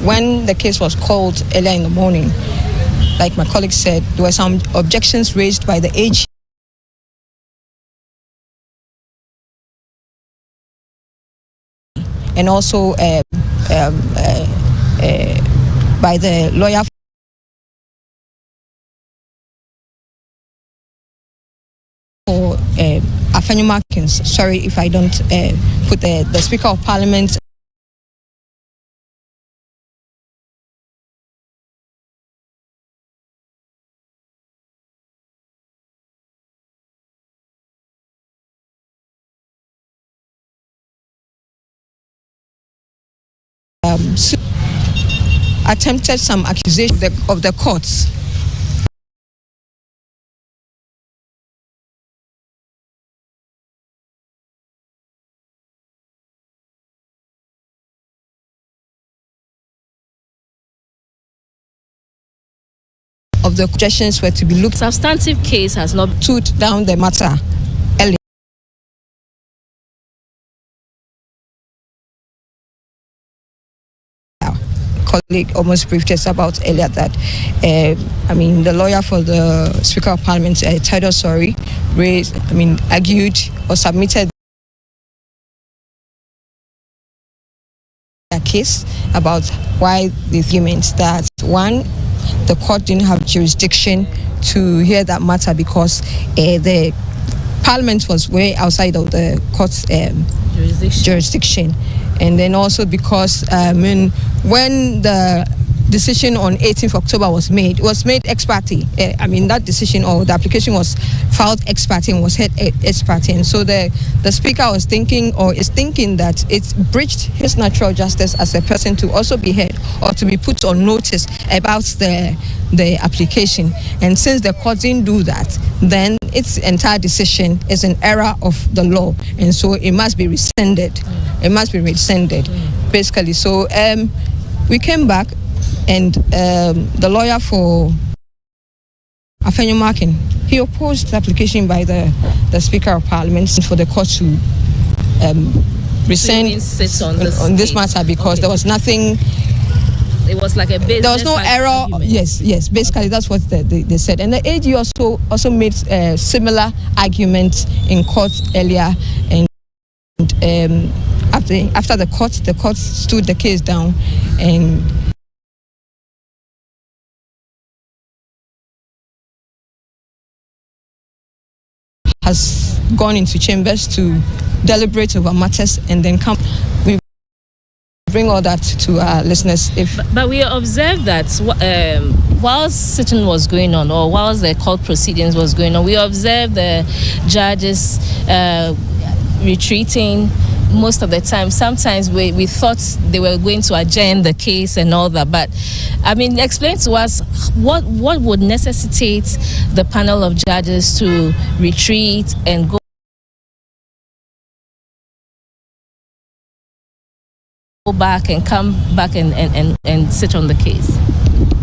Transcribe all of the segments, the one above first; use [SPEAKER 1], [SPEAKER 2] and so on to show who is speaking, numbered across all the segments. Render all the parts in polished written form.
[SPEAKER 1] when the case was called earlier in the morning, like my colleague said, there were some objections raised by the AG. And also by the lawyer for Afenyo-Markkin. Sorry if I don't put the Speaker of Parliament. Attempted some accusation of the courts. Of the suggestions were to be looked.
[SPEAKER 2] Substantive case has not
[SPEAKER 1] stood down the matter early. Colleague almost briefed us about earlier that the lawyer for the Speaker of Parliament, Title Sorry, argued or submitted a case about why the arguments that one, the court didn't have jurisdiction to hear that matter because the Parliament was way outside of the court's jurisdiction. And then also because when the decision on 18th October was made, it was made ex parte. That decision or the application was filed ex parte and was heard ex parte. And so the Speaker was thinking or is thinking that it's breached his natural justice as a person to also be heard or to be put on notice about the application. And since the court didn't do that, then its entire decision is an error of the law. And so it must be rescinded. It must be rescinded, basically. So we came back and the lawyer for Afenyo-Markkin, he opposed the application by the Speaker of Parliament for the court to rescind on this matter because there was nothing.
[SPEAKER 2] It was like a business.
[SPEAKER 1] There was no error. Argument. Yes. Basically, that's what they said. And the AG also made similar arguments in court earlier. And after the court stood the case down and has gone into chambers to deliberate over matters and then come. We bring all that to our listeners.
[SPEAKER 2] But we observed that whilst sitting was going on or whilst the court proceedings was going on, we observed the judges retreating most of the time. Sometimes we thought they were going to adjourn the case and all that. But explain to us what would necessitate the panel of judges to retreat and go back and come back and sit on the case.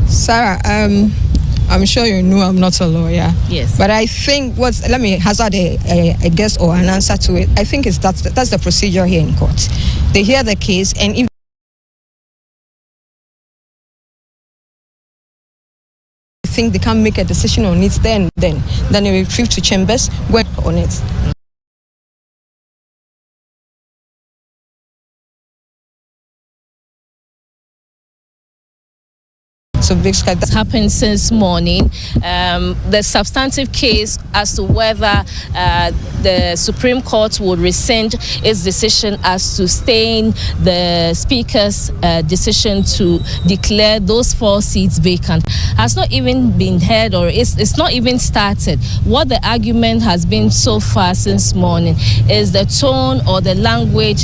[SPEAKER 1] Sarah, I'm sure you know I'm not a lawyer.
[SPEAKER 2] Yes.
[SPEAKER 1] But I think let me hazard a guess or an answer to it. I think that's the procedure here in court. They hear the case, and if they think they can't make a decision on it, then they will retrieve to chambers, work on it. So basically that
[SPEAKER 2] happened since morning. The substantive case as to whether the Supreme Court would rescind its decision as to staying the Speaker's decision to declare those 4 seats vacant has not even been heard, or it's not even started. What the argument has been so far since morning is the tone or the language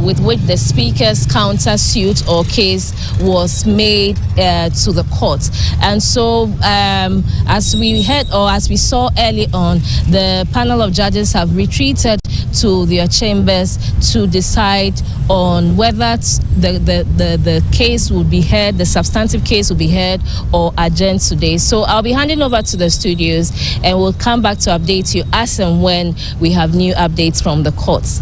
[SPEAKER 2] with which the Speaker's countersuit or case was made to the court. And so as we heard or as we saw early on, the panel of judges have retreated to their chambers to decide on whether the case will be heard, the substantive case will be heard or adjourned today. So I'll be handing over to the studios and we'll come back to update you as and when we have new updates from the courts.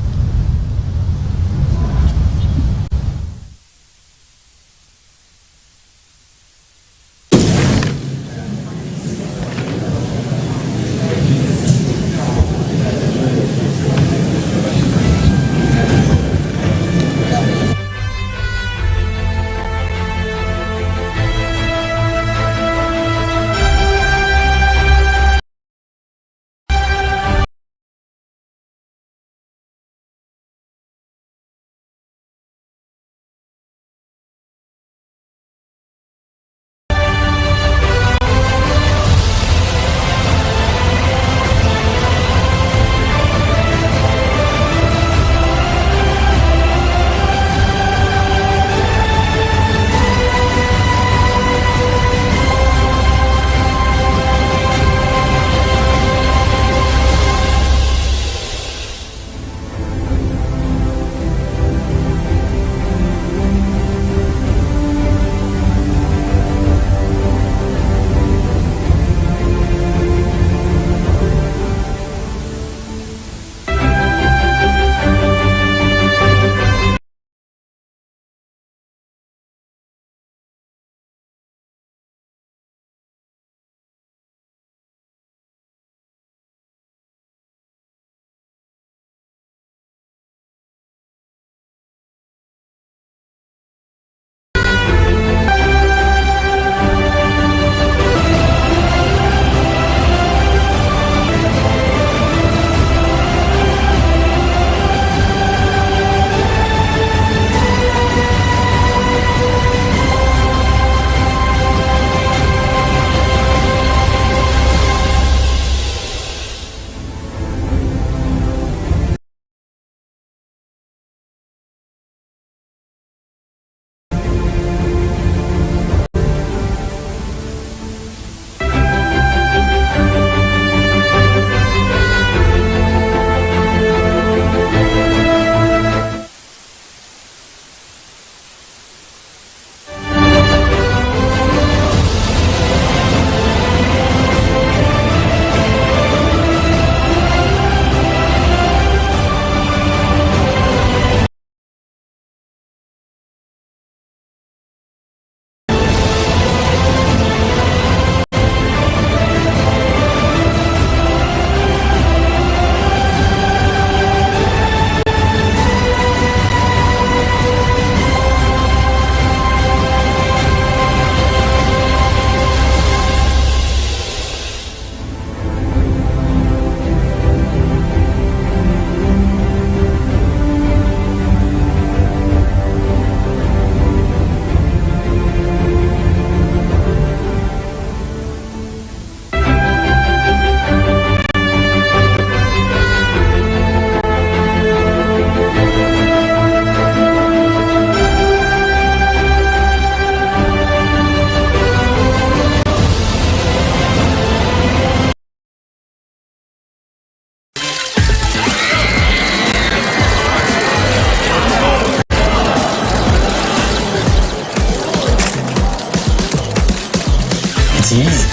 [SPEAKER 3] easy.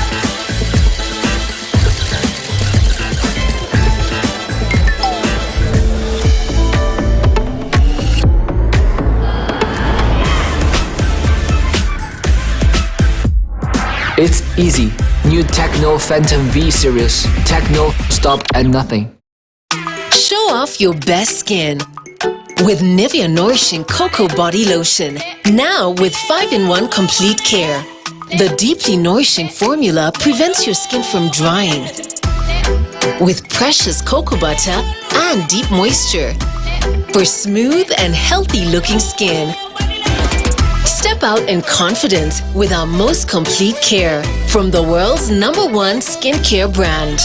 [SPEAKER 3] It's easy. New Techno Phantom V Series. Techno, stop at nothing.
[SPEAKER 4] Show off your best skin with Nivea Nourishing Cocoa Body Lotion. Now with 5-in-1 Complete Care. The deeply nourishing formula prevents your skin from drying with precious cocoa butter and deep moisture for smooth and healthy looking skin. Step out in confidence with our most complete care from the world's #1 skincare brand.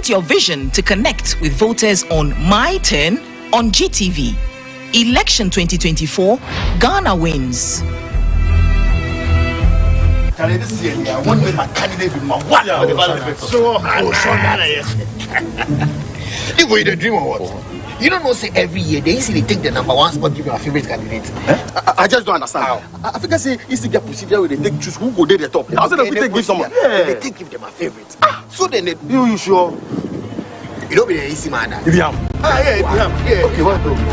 [SPEAKER 5] Present your vision to connect with voters on My Turn on GTV. Election 2024, Ghana wins.
[SPEAKER 6] This year, I want to make my candidate with my what? If we the dream or what? You don't know, say every year they easily take the number one spot, give you a favorite candidate. I just don't understand. How? I think I say it's the procedure where they take choose who go there the top. How they take give someone? They take give them a favorite. So then they you sure? You don't be the easy man. If you have. Yeah. Okay, what problem?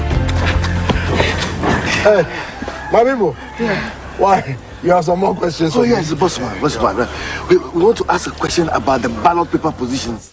[SPEAKER 6] My people. Yeah. Why? You have some more questions? Oh yes, boss man. We want to ask a question about the ballot paper positions.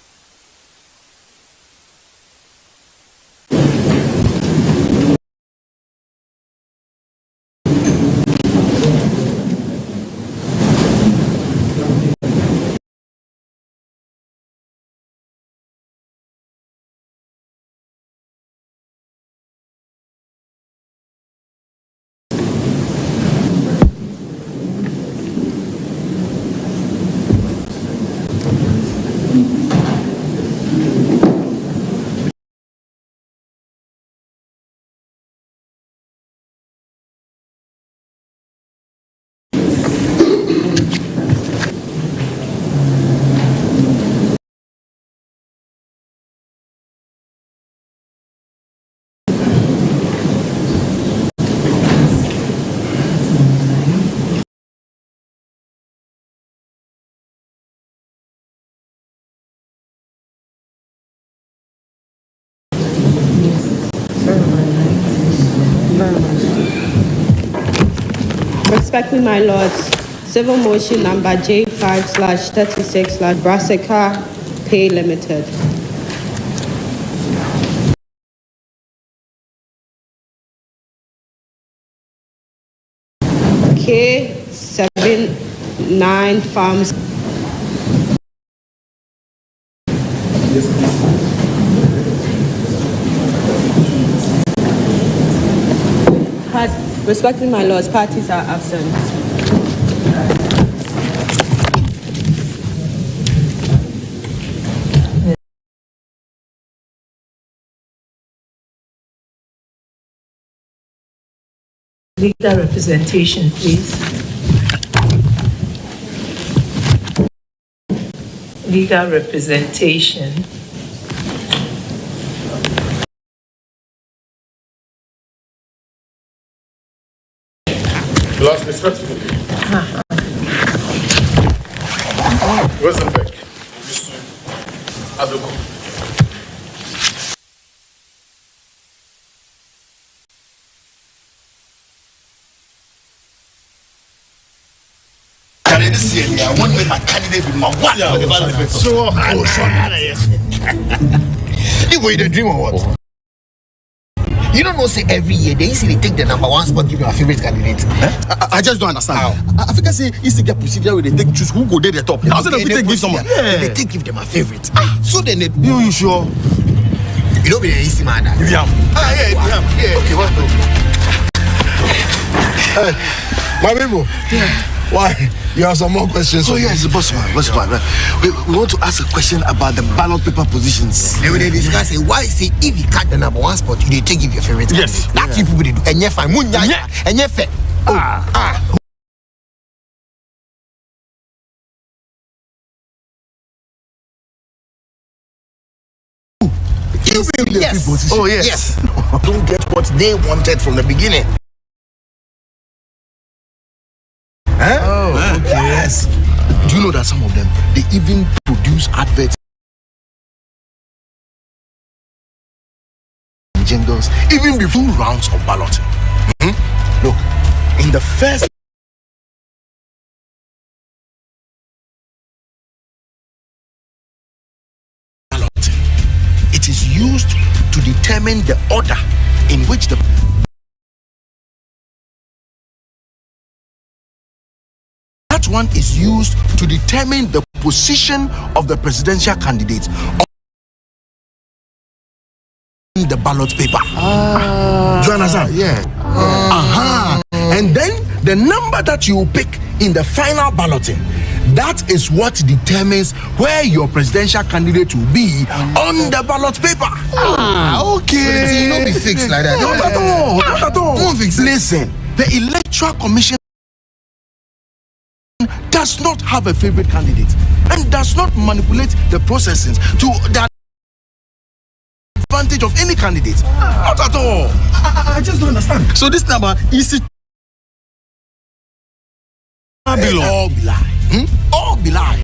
[SPEAKER 7] Respectfully, my lords, civil motion number J5/36/Brassica Pay Limited. K79 Farms. Respectfully, my lords, parties are absent.
[SPEAKER 8] Legal representation, please. Legal representation.
[SPEAKER 6] Last respectfully. Rosenberg. Adoko. This year, I want to make my candidate with my what? If we the dream or what? You don't know, say every year they easily take the number one spot, give you a favorite candidate. I just don't understand. How? I think I say it's the procedure where they take choose who go there the top. How they take give someone? They take give them a favorite. So then they you sure? You don't be the easy man. If you have. Yeah. Okay, what problem? My people. Yeah. Why? You have some more questions? Oh yes, boss man. We want to ask a question about the ballot paper positions. They will discuss why say if you catch the number one spot, you take give your favorite. Yes. That's what people do. And you find and you fair. Yes. Oh yes. Don't get what they wanted from the beginning. Huh? Oh, okay. Yes. Do you know that some of them, they even produce adverts and jingles even before rounds of balloting? Look, in the first balloting, it is used to determine the order in which the one is used to determine the position of the presidential candidate on the ballot paper. Do you understand? Yeah. And then the number that you pick in the final balloting, That is what determines where your presidential candidate will be on the ballot paper. Okay.
[SPEAKER 9] So you know be fixed like that.
[SPEAKER 6] Not at all. Not at all.
[SPEAKER 9] Don't fix it.
[SPEAKER 6] Listen, the Electoral Commission does not have a favorite candidate and does not manipulate the processes to the advantage of any candidate. Not at all.
[SPEAKER 9] I just don't understand. So this number is it
[SPEAKER 6] all be lie. All be lie.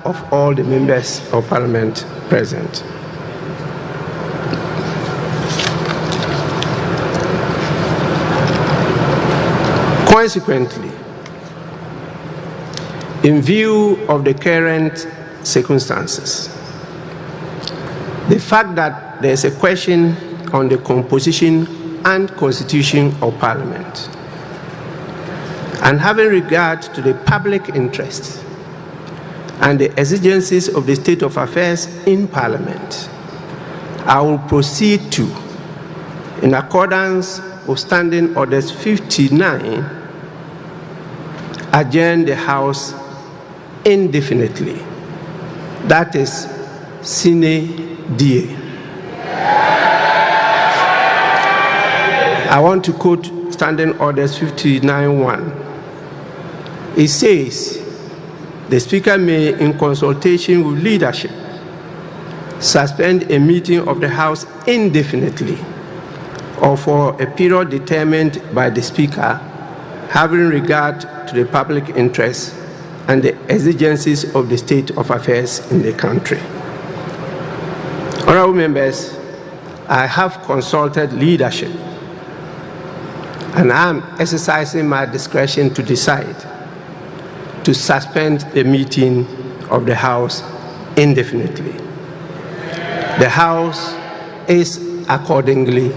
[SPEAKER 10] Of all the members of Parliament present. Consequently, in view of the current circumstances, the fact that there is a question on the composition and constitution of Parliament, and having regard to the public interest and the exigencies of the state of affairs in Parliament, I will proceed to, in accordance with Standing Orders 59, adjourn the House indefinitely. That is sine die. I want to quote Standing Orders 59:1. It says, the Speaker may, in consultation with leadership, suspend a meeting of the House indefinitely or for a period determined by the Speaker, having regard to the public interest and the exigencies of the state of affairs in the country. Honorable members, I have consulted leadership, and I am exercising my discretion to decide to suspend the meeting of the House indefinitely. The House is accordingly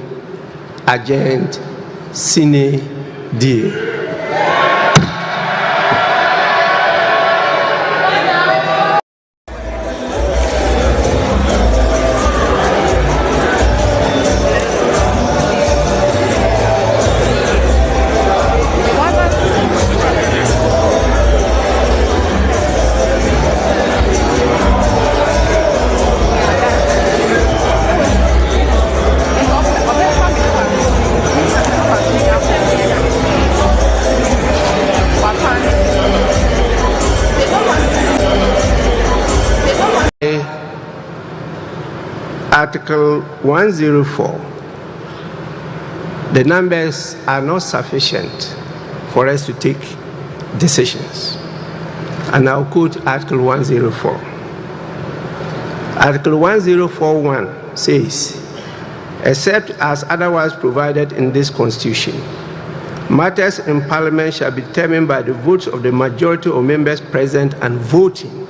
[SPEAKER 10] adjourned sine die. Article 104, the numbers are not sufficient for us to take decisions. And I'll quote Article 104. Article 1041 says, except as otherwise provided in this Constitution, matters in Parliament shall be determined by the votes of the majority of members present and voting,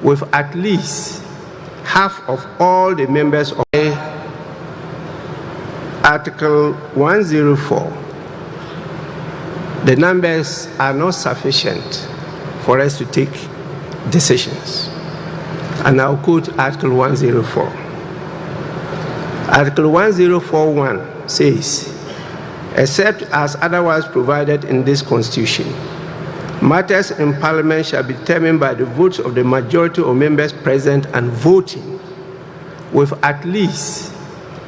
[SPEAKER 10] with at least half of all the members of Article 104. The numbers are not sufficient for us to take decisions. And I'll quote Article 104. Article 1041 says, except as otherwise provided in this Constitution, matters in Parliament shall be determined by the votes of the majority of members present and voting, with at least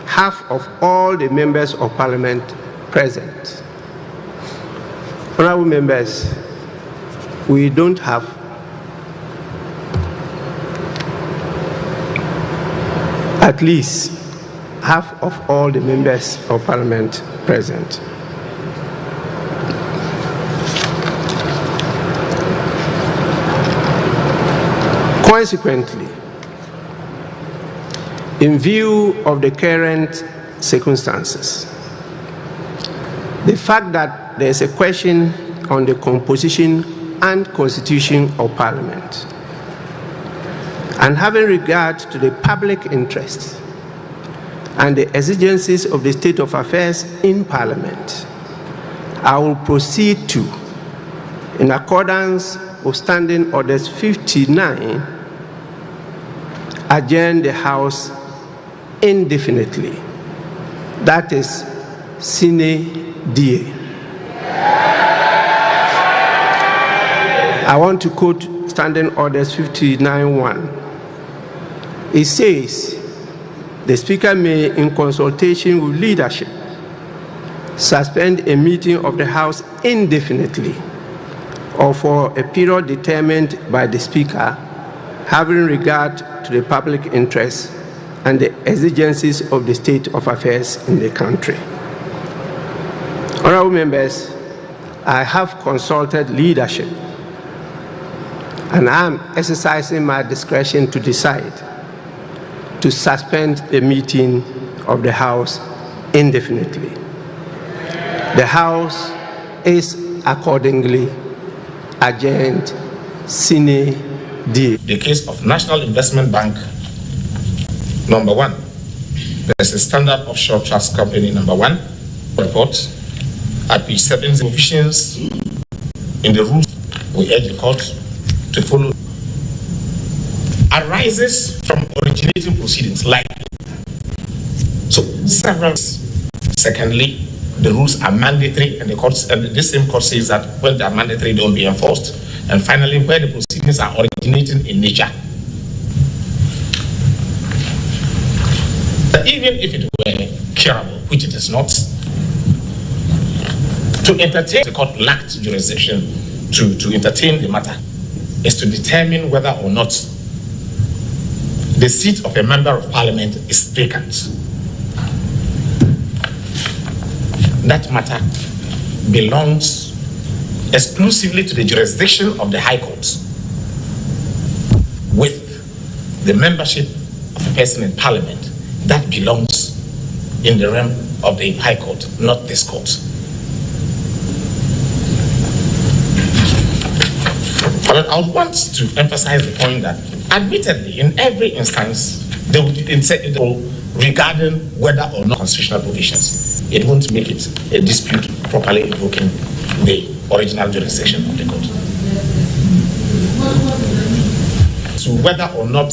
[SPEAKER 10] half of all the members of Parliament present. Honorable members, we don't have at least half of all the members of Parliament present. Consequently, in view of the current circumstances, the fact that there is a question on the composition and constitution of Parliament, and having regard to the public interest and the exigencies of the state of affairs in Parliament, I will proceed to, in accordance with Standing Orders 59, adjourn the House indefinitely. That is sine die. I want to quote Standing Orders 59:1. It says, the Speaker may, in consultation with leadership, suspend a meeting of the House indefinitely or for a period determined by the Speaker, having regard to the public interest and the exigencies of the state of affairs in the country. Honorable members, I have consulted leadership, and I am exercising my discretion to decide to suspend the meeting of the House indefinitely. The House is accordingly adjourned sine die.
[SPEAKER 11] The case of National Investment Bank, number 1. There's a Standard Offshore Trust Company, number 1, report at page 7, provisions in the rules we urge the court to follow arises from originating proceedings likely. So several. Secondly, the rules are mandatory, and the courts, and this same court says that when they are mandatory, they will be enforced. And finally, where the proceedings are originating in nature. But even if it were curable, which it is not, to entertain, the court lacked jurisdiction to entertain the matter, is to determine whether or not the seat of a member of parliament is vacant. That matter belongs exclusively to the jurisdiction of the High Court, with the membership of a person in Parliament, that belongs in the realm of the High Court, not this court. But I would want to emphasize the point that, admittedly, in every instance, they will regarding whether or not constitutional provisions, it won't make it a dispute properly invoking the original jurisdiction of the court. So whether or not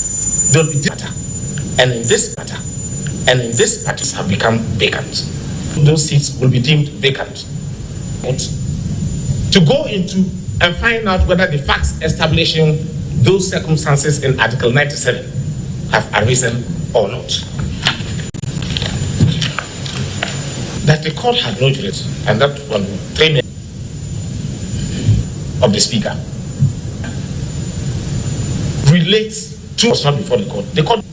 [SPEAKER 11] there will be this matter, and in this matter have become vacant, those seats will be deemed vacant. But to go into and find out whether the facts establishing those circumstances in Article 97 have arisen or not. That the court had no jurisdiction, and that one claim of the Speaker relates to us not before the court. The court,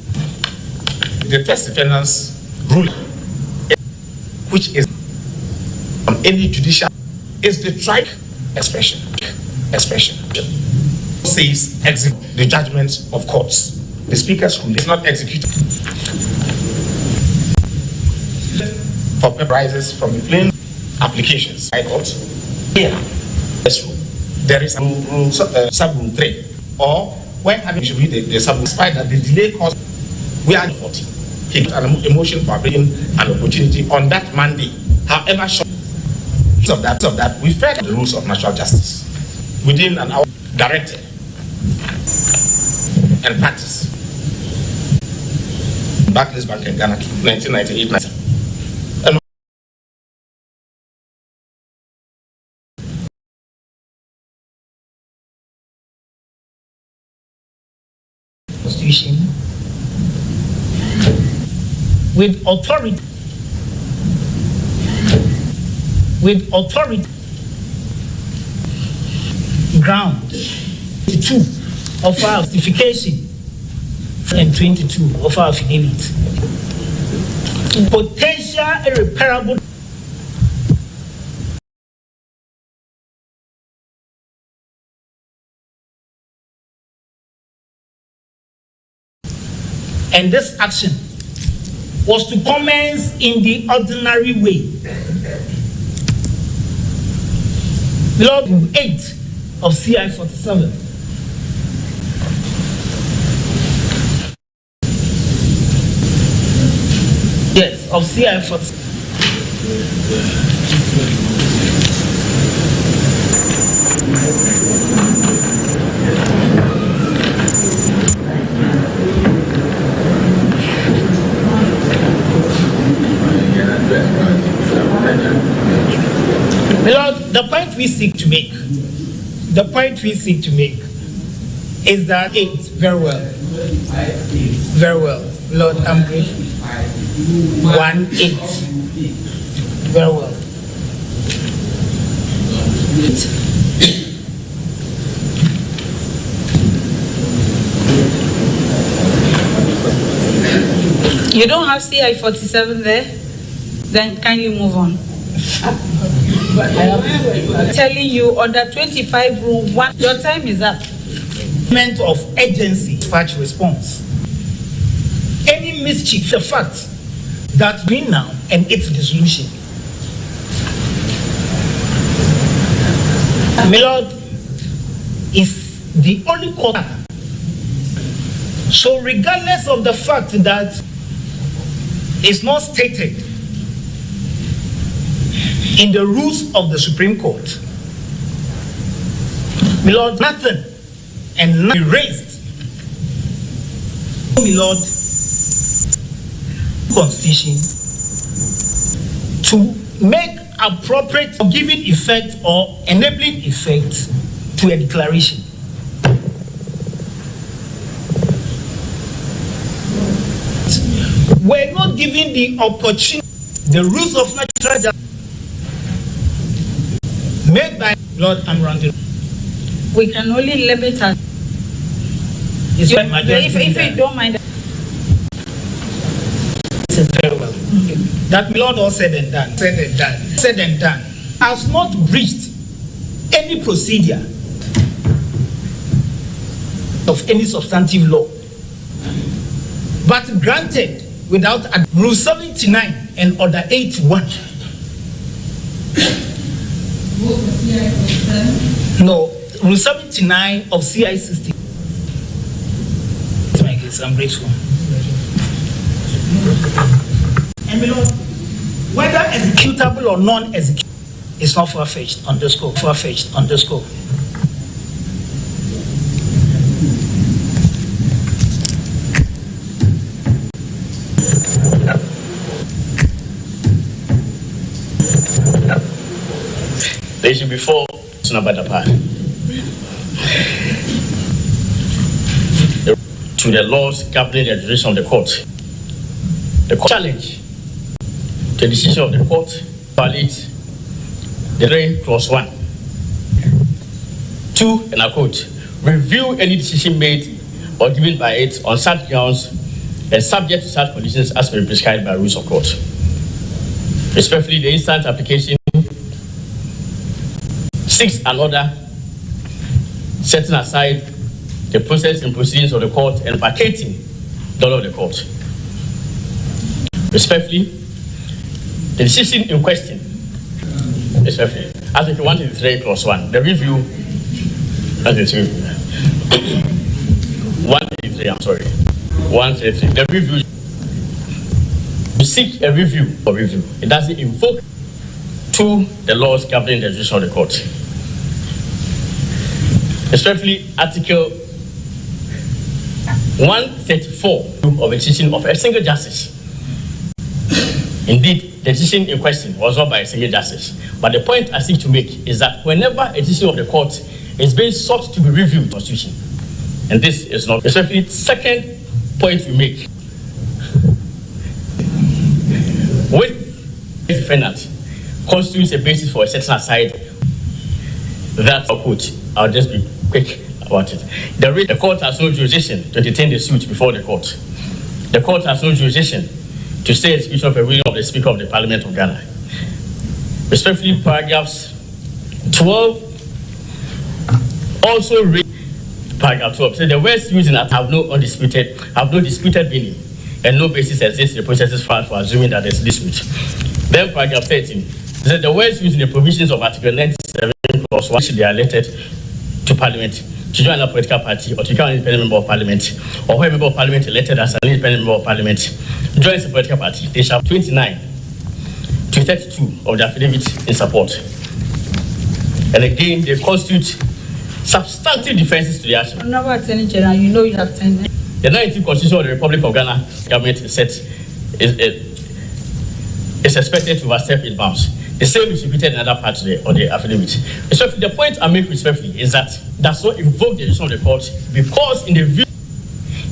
[SPEAKER 11] the first defendant's ruling, which is on any judicial, is the trial expression. Says execute the judgments of courts. The Speaker's ruling is not executed for purposes from the plain applications. High Court. Here, there is sub-rule 3, or when having should be the sub-rule, despite that the delay caused, we are 40. He got a motion for bringing an opportunity on that Monday. However short of that, we fed the rules of natural justice within an hour, directed and practice. Barclays Bank in Ghana, 1998-97.
[SPEAKER 12] Constitution with authority ground 22 of our justification and 22 of our affidavit. Potential irreparable and this action was to commence in the ordinary way. Lord 8 of CI 47. Yes, of CI 47. Lord, the point we seek to make is that very well, Lord, I'm grateful. 1-8, very well.
[SPEAKER 13] You don't have CI 47 there? Then can you move on? I'm telling you, Order 25, Rule 1, your time is up.
[SPEAKER 12] Of urgency, dispatch response. Any mischief, the fact that we now and its dissolution. My Lord is the only court. So regardless of the fact that it's not stated in the rules of the Supreme Court, my Lord, nothing and nothing raised, my Lord, Constitution to make appropriate giving effect or enabling effect to a declaration. We're not given the opportunity, the rules of natural justice made by Lord Amranti.
[SPEAKER 13] We can only limit us. If you don't mind.
[SPEAKER 12] Very well. That Lord all said and done, has not reached any procedure of any substantive law, but granted without Rule 79 and Order 81. No, Rule 79 of CI 60. I'm grateful. And below, whether executable or non-executable, is not far-fetched on the scope. Far-fetched on the scope.
[SPEAKER 14] There should be four to the laws governing the jurisdiction of the court. The court challenge the decision of the court violates the 3 clause 1. 2, and I quote, review any decision made or given by it on such grounds and subject to such conditions as may be prescribed by rules of court. Respectfully, the instant application seeks an order setting aside the process and proceedings of the court and vacating the law of the court. Respectfully, the decision in question, respectfully, Article 133 clause 1, the review, 133, I'm sorry, 133, the review, you seek a review or review. It doesn't invoke to the laws governing the jurisdiction of the court. Especially Article 134 of a decision of a single justice. Indeed, the decision in question was not by a single justice. But the point I seek to make is that whenever a decision of the court is being sought to be reviewed, Constitution, and this is not, especially second point we make, with the defendant constitutes a basis for a setting aside that, I'll just be quick about it. The court has no jurisdiction to entertain the suit before the court. The court has no jurisdiction to stay execution of a ruling of the Speaker of the Parliament of Ghana. Respectfully, paragraphs 12 also read paragraph 12. So the words used in that have no disputed meaning, and no basis exists in the processes filed for assuming that there's dispute. Then paragraph 13 says the words used in the provisions of Article 97 clause 1 should be elected to Parliament to join a political party or to become an independent member of Parliament, or where a member of Parliament elected as an independent member of Parliament joins a political party, they shall 29 to 32 of the affidavit in support. And again, they constitute substantive defenses to the action.
[SPEAKER 13] Honorable Attorney General, you know you have 10 minutes.
[SPEAKER 14] The 19th Constitution of the Republic of Ghana government is expected to overstep its bounds. The same is repeated in other parts of the affidavit. So the point I make respectfully is that does not invoke the decision of the court, because in the view,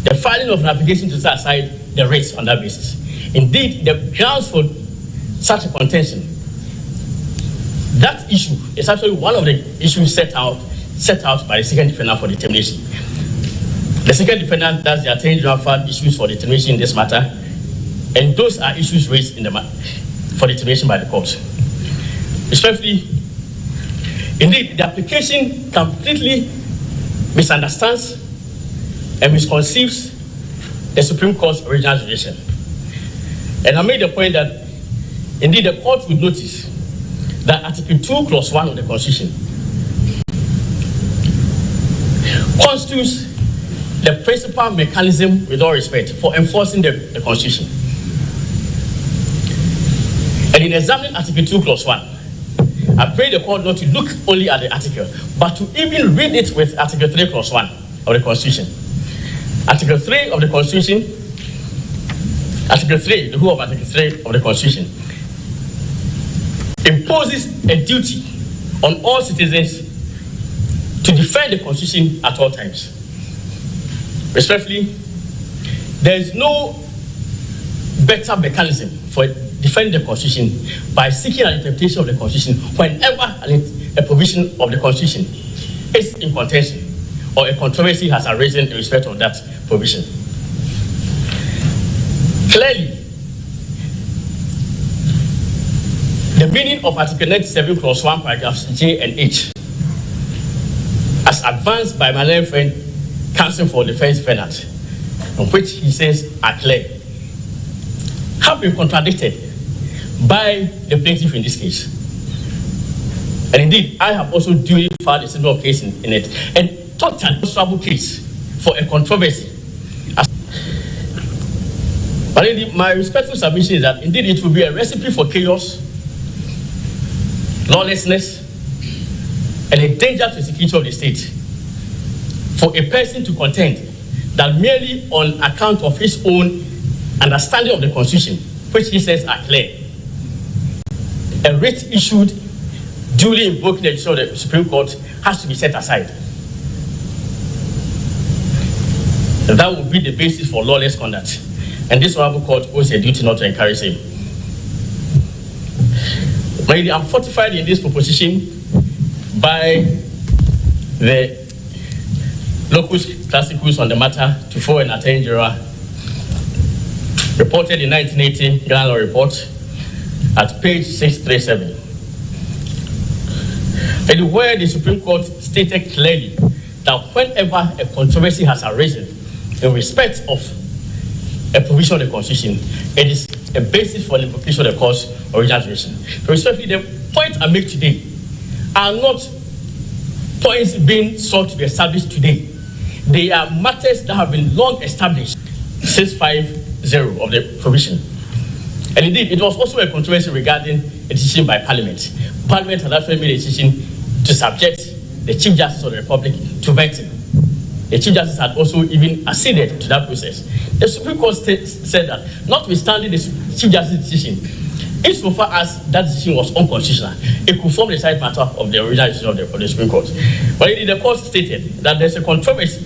[SPEAKER 14] the filing of an application to set aside the rates on that basis. Indeed, the grounds for such a contention, that issue is actually one of the issues set out by the second defendant for determination. The second defendant does the Attorney General filed issues for determination in this matter, and those are issues raised in for determination by the court. Respectfully, indeed, the application completely misunderstands and misconceives the Supreme Court's original jurisdiction. And I made the point that, indeed, the court would notice that Article 2, Clause 1 of the Constitution constitutes the principal mechanism, with all respect, for enforcing the Constitution. And in examining Article 2, Clause 1, I pray the court not to look only at the article, but to even read it with Article 3, Clause 1 of the Constitution. Article 3 of the Constitution, Article 3, the whole of Article 3 of the Constitution, imposes a duty on all citizens to defend the Constitution at all times. Respectfully, there is no better mechanism for defending the Constitution by seeking an interpretation of the Constitution whenever a provision of the Constitution is in contention or a controversy has arisen in respect of that provision. Clearly, the meaning of Article 97, Clause 1, paragraphs J and H as advanced by my learned friend, Counsel for Defense Defendant, on which he says are clear, have been contradicted by the plaintiff in this case. And indeed, I have also duly filed a similar case in it, and total trouble case for a controversy. But indeed, my respectful submission is that indeed it will be a recipe for chaos, lawlessness, and a danger to the security of the state for a person to contend that merely on account of his own understanding of the Constitution, which he says are clear, a writ issued duly invoking the decision of the Supreme Court has to be set aside. That would be the basis for lawless conduct. And this honorable court owes a duty not to encourage him. I'm fortified in this proposition by the locus classicus on the matter to forward an Attorney General reported in 1980 Grand Law Report at page 637. And where the Supreme Court stated clearly that whenever a controversy has arisen in respect of a provision of the Constitution, it is a basis for the invocation of the court's original jurisdiction. Respectfully, the points I make today are not points being sought to be established today. They are matters that have been long established since 5-0 of the provision. And indeed, it was also a controversy regarding a decision by Parliament. Parliament had actually made a decision to subject the Chief Justice of the Republic to vetting. The Chief Justice had also even acceded to that process. The Supreme Court said that, notwithstanding the Chief Justice's decision, insofar as that decision was unconstitutional, it could form the side matter of the original decision of the Supreme Court. But indeed, the court stated that there's a controversy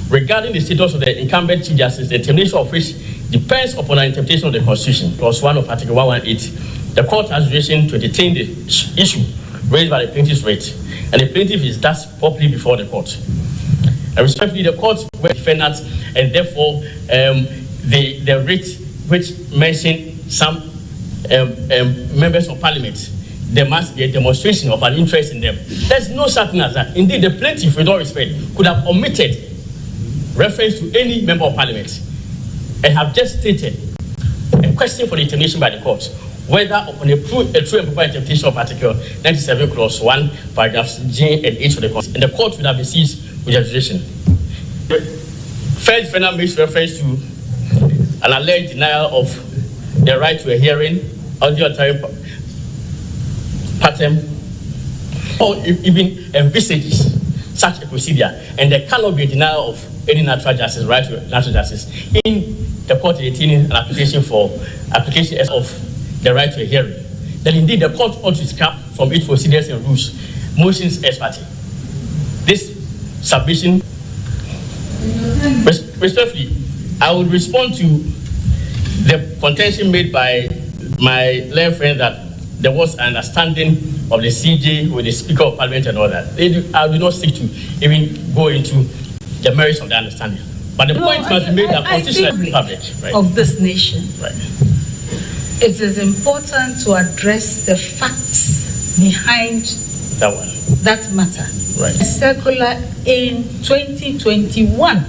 [SPEAKER 14] regarding the status of the incumbent Chief Justice, the determination of which depends upon an interpretation of the Constitution, Clause 1 of Article 118. The court has jurisdiction to entertain the issue raised by the plaintiff's writ, and the plaintiff is thus properly before the court. And respectfully, the court were defendants, and therefore the writ which mentioned some members of Parliament, there must be a demonstration of an interest in them. There's no such thing as that. Indeed, the plaintiff, with all respect, could have omitted reference to any member of Parliament and have just stated a question for determination by the court whether upon a true and proper interpretation of Article 97, Clause 1, paragraphs J and H of the Constitution, and the court would have been seized with jurisdiction. First defendant makes reference to an alleged denial of the right to a hearing, auditory pattern, or even envisages such a procedure, and there cannot be a denial of any natural justice, right to natural justice, in the court entertaining an application of the right to a hearing. Then indeed the court ought to scrap from its procedures and rules motions ex parte. This submission, respectfully, I would respond to the contention made by my learned friend that there was an understanding of the CJ with the Speaker of Parliament and all that. I do not seek to even go into the merits of the understanding. But the point must be made that Constitution is public, right?
[SPEAKER 13] Of this nation.
[SPEAKER 14] Right.
[SPEAKER 13] It is important to address the facts behind that matter.
[SPEAKER 14] Right.
[SPEAKER 13] A circular in 2021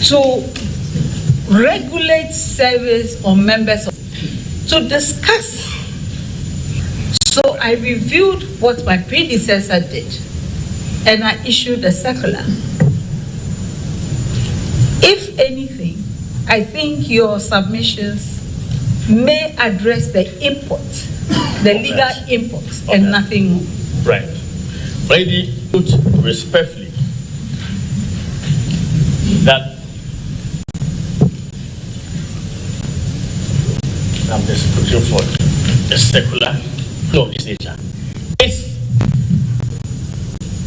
[SPEAKER 13] to regulate service on members of, to discuss. So I reviewed what my predecessor did and I issued a circular. If anything, I think your submissions may address the import, the legal import, and nothing more.
[SPEAKER 14] Right. Lady, respectfully, that I'm just pushing for the secular law of this nature. It's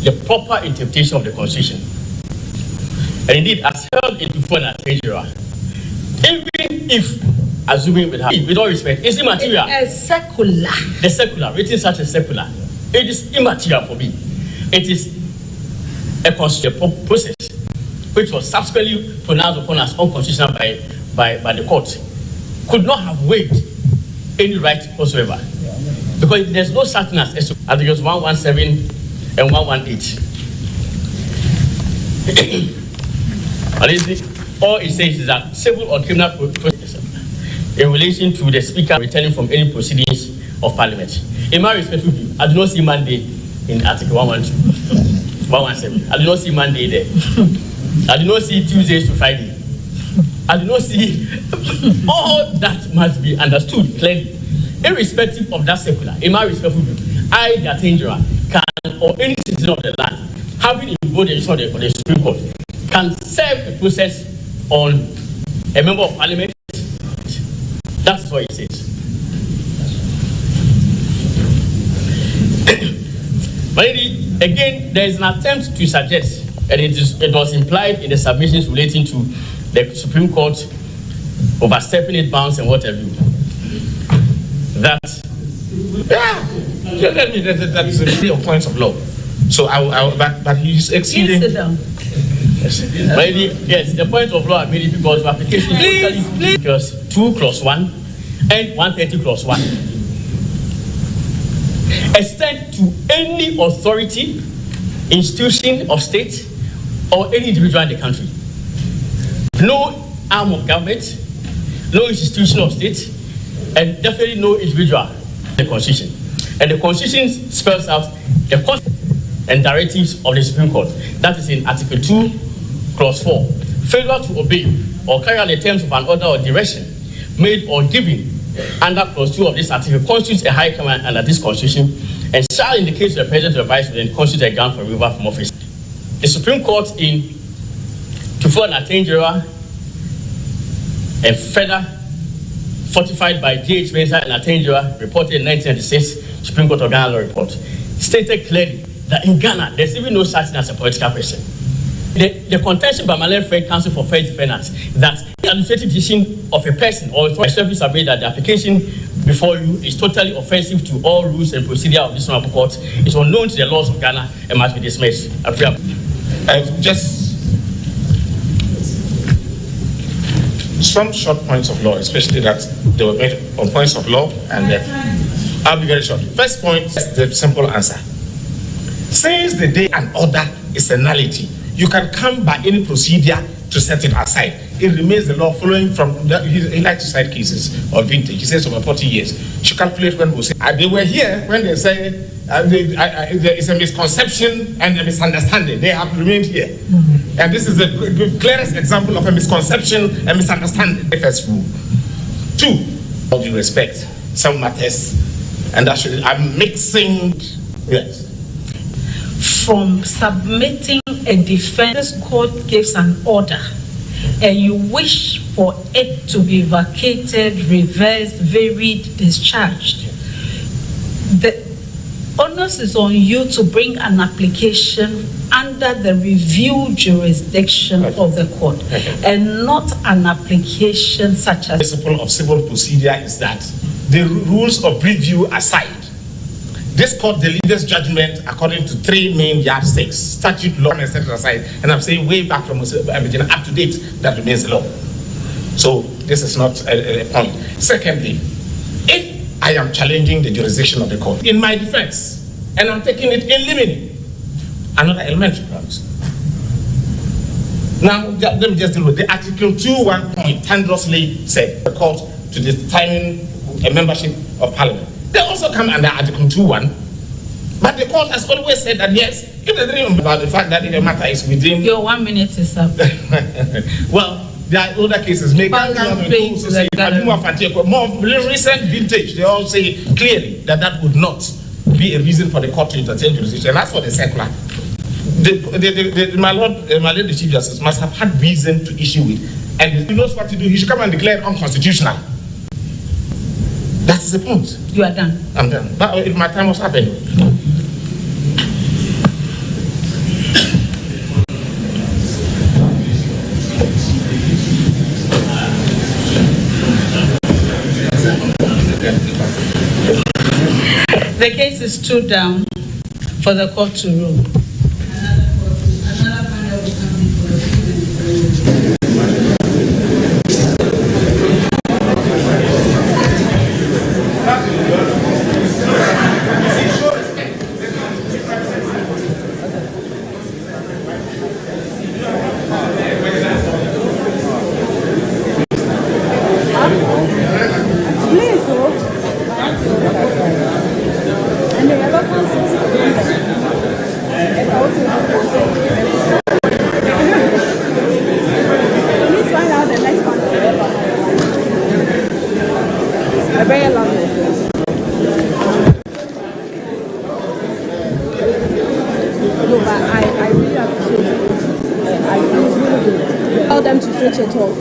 [SPEAKER 14] the proper interpretation of the Constitution. And indeed, as held in before an Attorney General, even if, assuming with all respect, it's immaterial.
[SPEAKER 13] A secular.
[SPEAKER 14] The secular, written such a secular, it is immaterial for me. It is a process which was subsequently pronounced upon as unconstitutional by the court, could not have waived any right whatsoever. Because there's no such thing as Articles 117 and 118. All it says is that civil or criminal procedures in relation to the Speaker returning from any proceedings of Parliament. In my respectful view, I do not see Monday in Article 112, 117. I do not see Monday there. I do not see Tuesdays to Friday. I do not see. All that must be understood clearly. Irrespective of that circular, in my respectful view, I, the Attenderer, can, or any citizen of the land, having invoked the decision of the Supreme Court, can serve the process on a member of Parliament. That's what it says. But again, there is an attempt to suggest, and it was implied in the submissions relating to the Supreme Court overstepping its bounds and whatever, that that is a three of points of law. So but he's exceeding.
[SPEAKER 13] Please sit down.
[SPEAKER 14] Yes, the point of law I made it because the application is because 2+1 and 130+1 extend to any authority, institution of state, or any individual in the country. No arm of government, no institution of state, and definitely no individual in the Constitution. And the Constitution spells out the content and directives of the Supreme Court. That is in Article 2, Clause 4. Failure to obey or carry out the terms of an order or direction made or given under Clause 2 of this article constitutes a high crime under this Constitution and shall, in the case of the President or Vice President, constitute a ground for removal from office. The Supreme Court in Tufo and Attenderer, a further fortified by J.H. Mensah and Attenderer, reported in 1996 Supreme Court of Ghana Law Report, stated clearly that in Ghana, there's even no such thing as a political question. The contention by my left friend, Counsel for First Defendants, that the administrative decision of a person or a service submit that the application before you is totally offensive to all rules and procedure of this honorable court is unknown to the laws of Ghana and must be dismissed.
[SPEAKER 11] Just some short points of law, especially that they were made on points of law, and I'll be very short. First point is the simple answer. Since the day an order is a nullity, you can come by any procedure to set it aside. It remains the law following from, he likes to cite cases of vintage. He says over 40 years. You calculate when we say, they were here when they say there is a misconception and a misunderstanding. They have remained here. Mm-hmm. And this is the clearest example of a misconception and misunderstanding. First rule. 2, all due respect, some matters, and actually I'm mixing, yes.
[SPEAKER 13] From submitting a defense, court gives an order and you wish for it to be vacated, reversed, varied, discharged. The onus is on you to bring an application under the review jurisdiction of the court and not an application such as...
[SPEAKER 11] The principle of civil procedure is that the rules of review aside, this court delivers judgment according to 3 main yardsticks: statute, law, and set it aside. And I'm saying way back from up to date, that remains the law. So this is not a point. Secondly, if I am challenging the jurisdiction of the court in my defense, and I'm taking it in limine, another elementary grounds. Now let me just deal with the Article 2(1) point tendrously said the court to determine a membership of Parliament. They also come under Article 2(1), but the court has always said that yes, if there's anything about the fact that the matter is within...
[SPEAKER 13] Your 1 minute is up.
[SPEAKER 11] Well, there are other cases. More recent vintage, they all say clearly that that would not be a reason for the court to entertain jurisdiction. And as for the circular, my Lord, the Chief Justice must have had reason to issue it, and he knows what to do. He should come and declare it unconstitutional. That's the point.
[SPEAKER 13] You are done.
[SPEAKER 11] I'm done. But if my time was up anyway.
[SPEAKER 13] The case is stood down for the court to rule.
[SPEAKER 7] A very loud noise. No, but I really appreciate it. I think it's really good. Tell them to switch it off.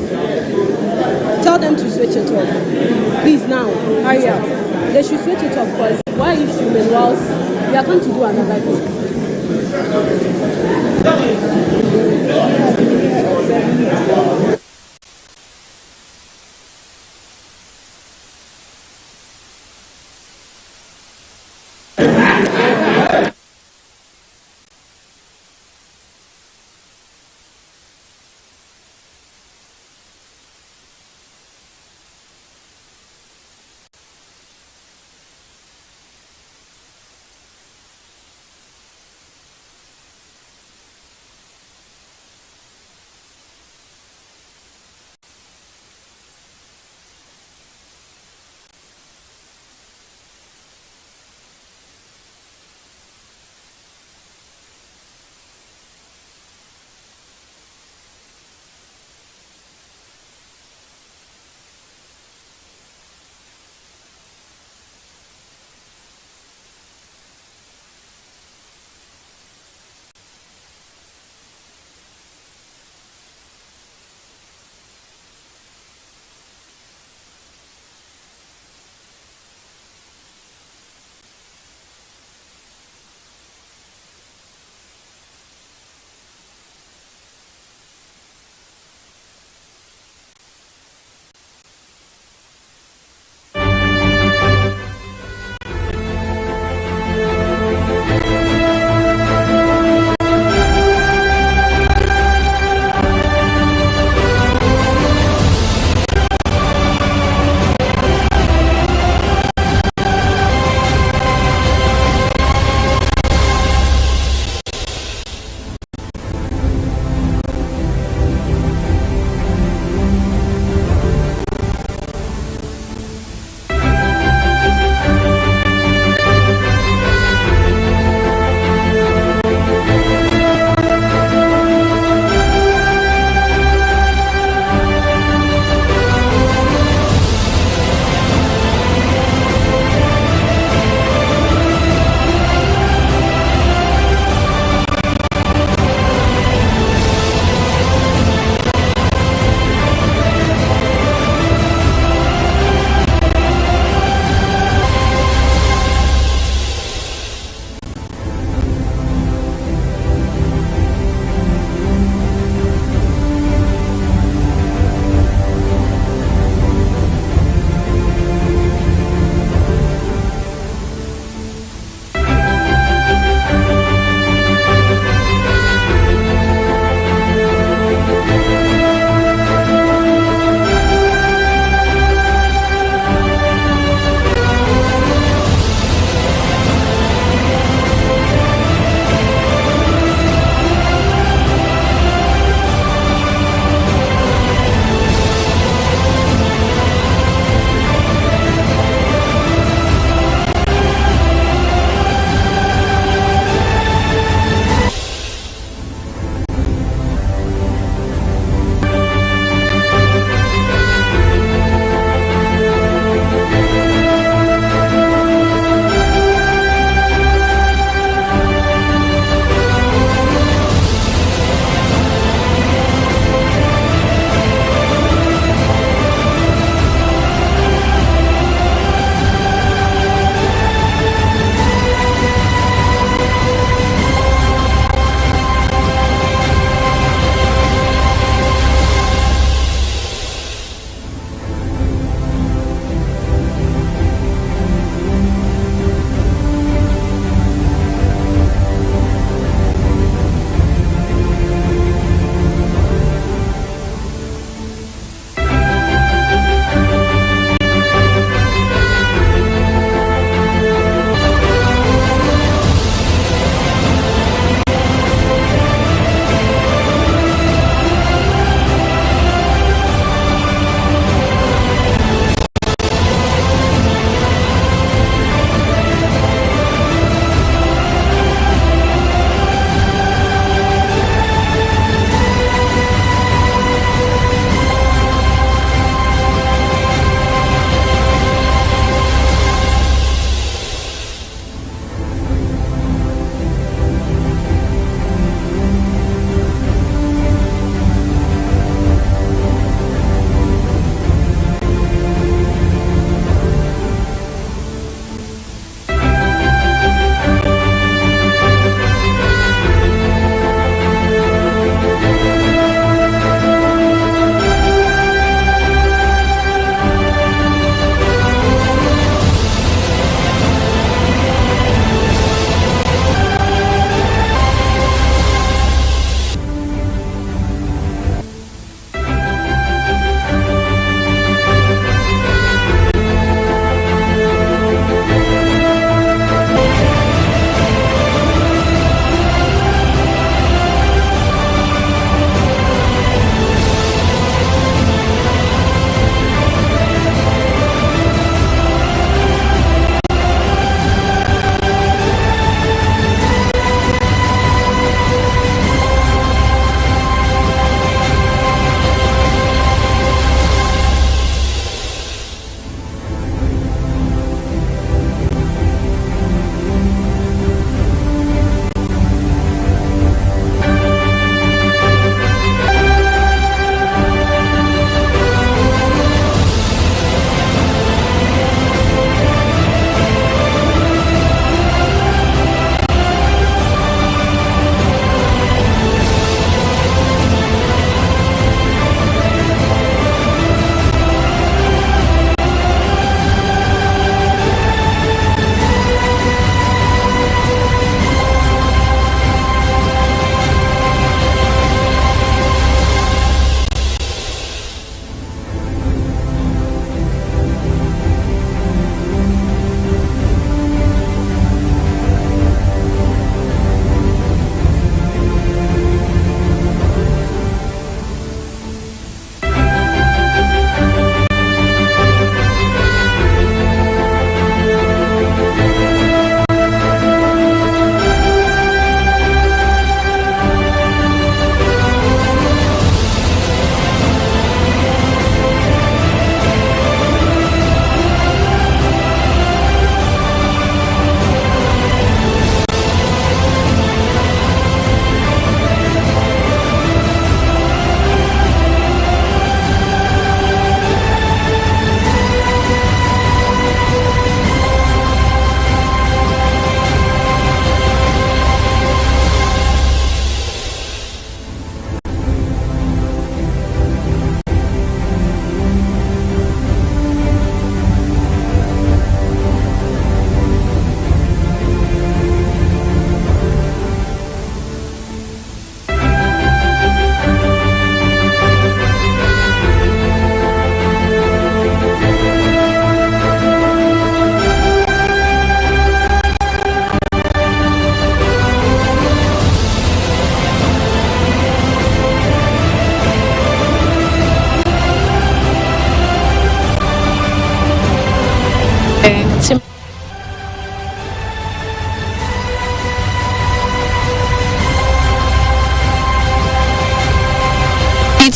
[SPEAKER 7] Tell them to switch it off. Please now, hurry up. They should switch it off because why is human whilst we are going to do another thing?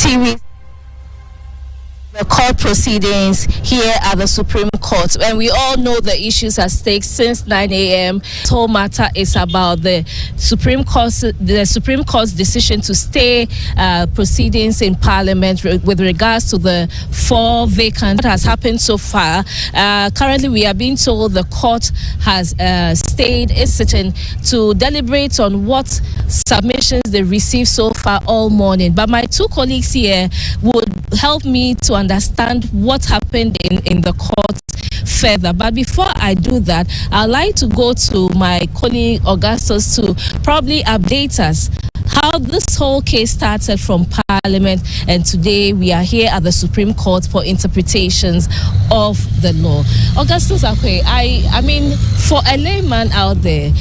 [SPEAKER 2] TV. The court proceedings here at the Supreme Court, and we all know the issues at stake since 9 a.m. This whole matter is about the Supreme Court's decision to stay proceedings in Parliament with regards to the 4 vacant. What has happened so far? Currently, we are being told the court has stayed its sitting to deliberate on what submissions they received so far all morning. But my 2 colleagues here would help me to understand what happened in the court further. But before I do that, I'd like to go to my colleague Augustus to probably update us how this whole case started from Parliament, and today we are here at the Supreme Court for interpretations of the law. Augustus Akwe, I mean, for a layman out there,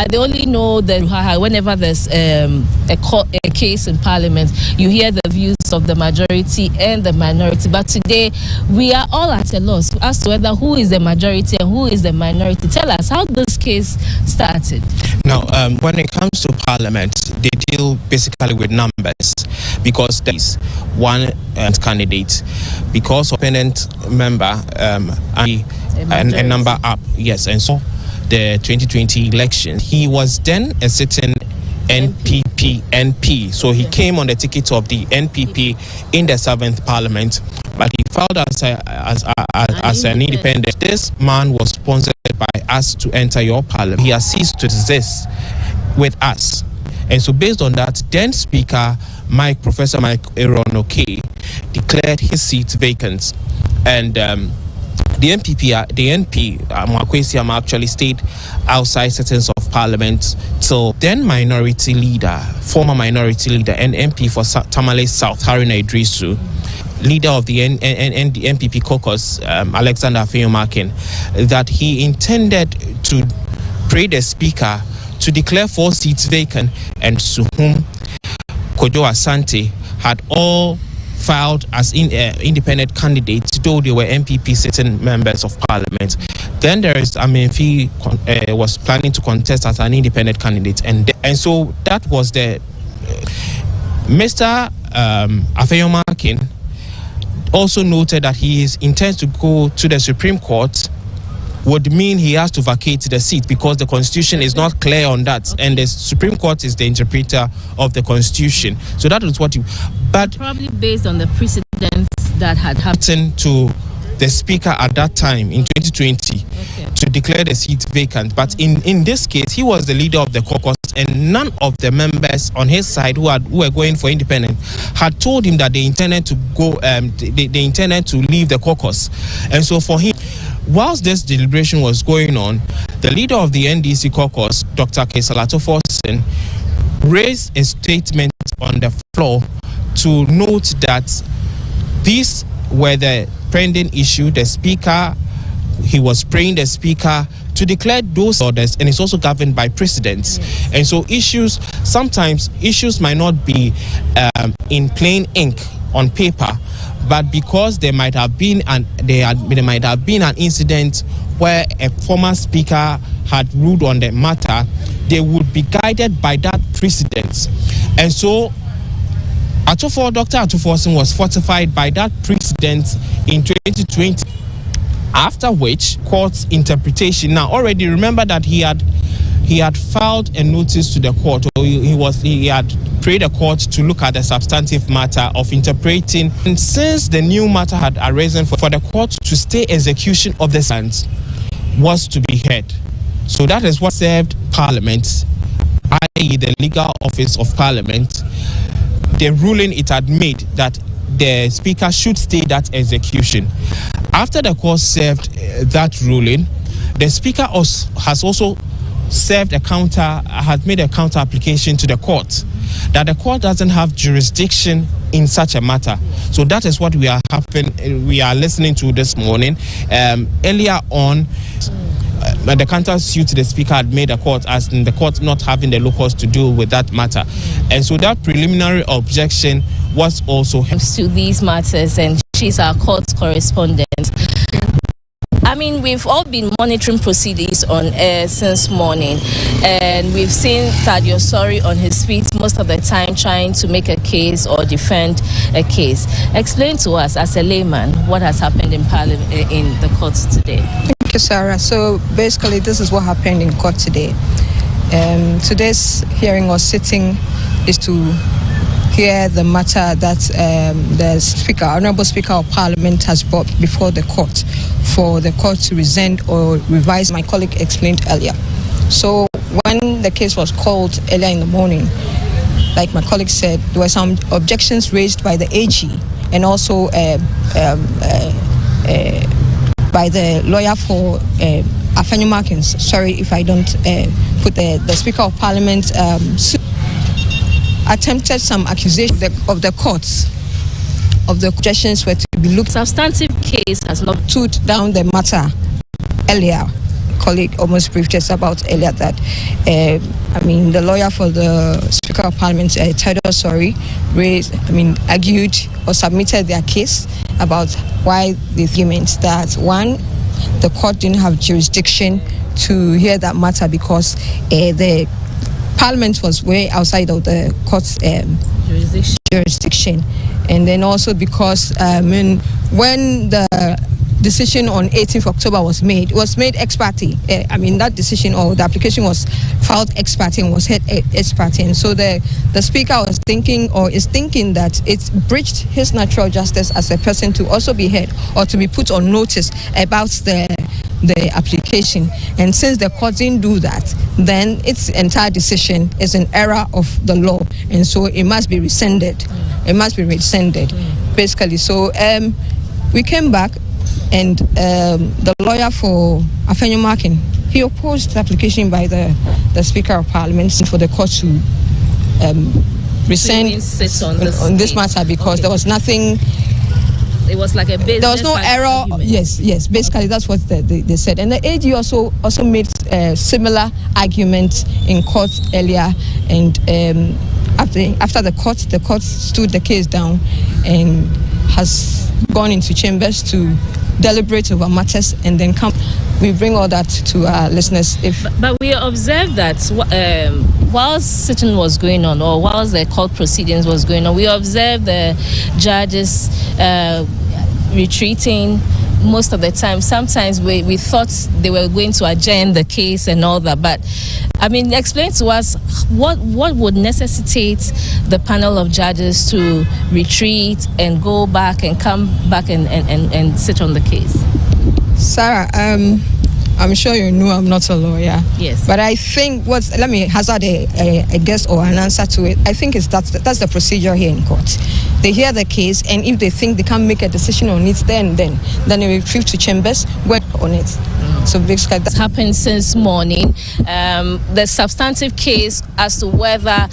[SPEAKER 2] they only know that whenever there's a case in Parliament, you hear the views of the majority and the minority. But today, we are all at a loss as to whether who is the majority and who is the minority. Tell us how this case started.
[SPEAKER 15] Now, when it comes to Parliament, they deal basically with numbers, because there is one candidate, because opponent member and a number up. Yes, and so the 2020 election, he was then a sitting NPP. So he came on the ticket of the NPP in the 7th Parliament, but he filed as an independent. This man was sponsored by us to enter your Parliament. He has ceased to exist with us. And so based on that, then Speaker Professor Mike Eronoke declared his seat vacant. And the NP, Mwakwesi actually stayed outside sittings of Parliament till then former minority leader and MP for Tamale South, Haruna Idrisu, leader of the NPP caucus, Alexandra Afenyo-Markkin, that he intended to pray the Speaker to declare 4 seats vacant, and to whom Kojo Asante had all filed as independent candidates, though they were MPP sitting members of Parliament. Then there is Amenfi was planning to contest as an independent candidate, and so that was the Mr. Afenyo-Markkin also noted that he intends to go to the Supreme Court, would mean he has to vacate the seat because the Constitution is not clear on that, and the Supreme Court is the interpreter of the Constitution. So that is what but
[SPEAKER 2] probably based on the precedents that had happened
[SPEAKER 15] to the Speaker at that time in 2020 to declare the seat vacant. But in this case, he was the leader of the caucus, and none of the members on his side who were going for independent had told him that they intended to go. They intended to leave the caucus, and so for him, whilst this deliberation was going on, the leader of the NDC caucus, Dr. Kesalato Forsen, raised a statement on the floor to note that these were the pending issue. The Speaker, he was praying the Speaker to declare those orders, and it's also governed by precedents. Yes. And so sometimes issues might not be in plain ink on paper, but because there might have been an incident where a former Speaker had ruled on the matter, they would be guided by that precedent. And so Dr. Atuforsen was fortified by that precedent in 2020, after which court's interpretation. Now, already remember that he had filed a notice to the court, or he had prayed the court to look at the substantive matter of interpreting. And since the new matter had arisen for the court to stay execution of the sentence was to be heard. So that is what served Parliament, i.e. the legal office of Parliament, the ruling it had made that the Speaker should stay that execution. After the court served that ruling, the Speaker has also had made a counter application to the court that the court doesn't have jurisdiction in such a matter. So that is what we are listening to this morning. Earlier on, the counter suit the Speaker had made a court as in the court not having the locus to deal with that matter. And so that preliminary objection was also
[SPEAKER 2] to these matters, and she's our court correspondent. I mean, we've all been monitoring proceedings on air since morning, and we've seen Thaddeus Osori on his feet most of the time trying to make a case or defend a case. Explain to us, as a layman, what has happened in Parliament, in the courts today.
[SPEAKER 1] Thank you, Sarah. So basically, this is what happened in court today. Today's hearing or sitting is to hear the matter that the Speaker, Honourable Speaker of Parliament, has brought before the court for the court to rescind or revise. My colleague explained earlier. So when the case was called earlier in the morning, like my colleague said, there were some objections raised by the AG and also by the lawyer for Afenyo-Markkin. Sorry if I don't put the Speaker of Parliament attempted some accusation of the courts of the objections were to be looked.
[SPEAKER 2] Substantive case has not
[SPEAKER 1] stood down the matter earlier. Colleague almost briefed us about earlier that the lawyer for the Speaker of Parliament, Thaddeus Osori, argued or submitted their case about why the arguments that one, the court didn't have jurisdiction to hear that matter because the Parliament was way outside of the court's jurisdiction. And then also because when the decision on 18th October was made, it was made ex parte. That decision or the application was filed ex parte and was heard ex parte. And so the Speaker was thinking or is thinking that it's breached his natural justice as a person to also be heard or to be put on notice about the application. And since the court didn't do that, then its entire decision is an error of the law, and so it must be rescinded. It must be rescinded, basically. So we came back, and the lawyer for Afenyo-Markkin, he opposed the application by the Speaker of Parliament for the court to rescind on this matter because there was nothing.
[SPEAKER 2] It was like a business.
[SPEAKER 1] There was no error. Argument. Yes. Basically, that's what they said. And the AG also made similar arguments in court earlier. And after the court stood the case down and has gone into chambers to deliberate over matters and then come. We bring all that to our listeners.
[SPEAKER 2] But we observed that whilst sitting was going on, or whilst the court proceedings was going on, we observed the judges retreating most of the time. Sometimes we thought they were going to adjourn the case and all that. But explain to us what would necessitate the panel of judges to retreat and go back and come back and sit on the case.
[SPEAKER 1] Sarah, I'm sure you know I'm not a lawyer.
[SPEAKER 2] Yes.
[SPEAKER 1] But I think let me hazard a guess or an answer to it. I think that's the procedure here in court. They hear the case, and if they think they can't make a decision on it, then they retreat to chambers, work on it. So basically
[SPEAKER 2] that's happened since morning. The substantive case as to whether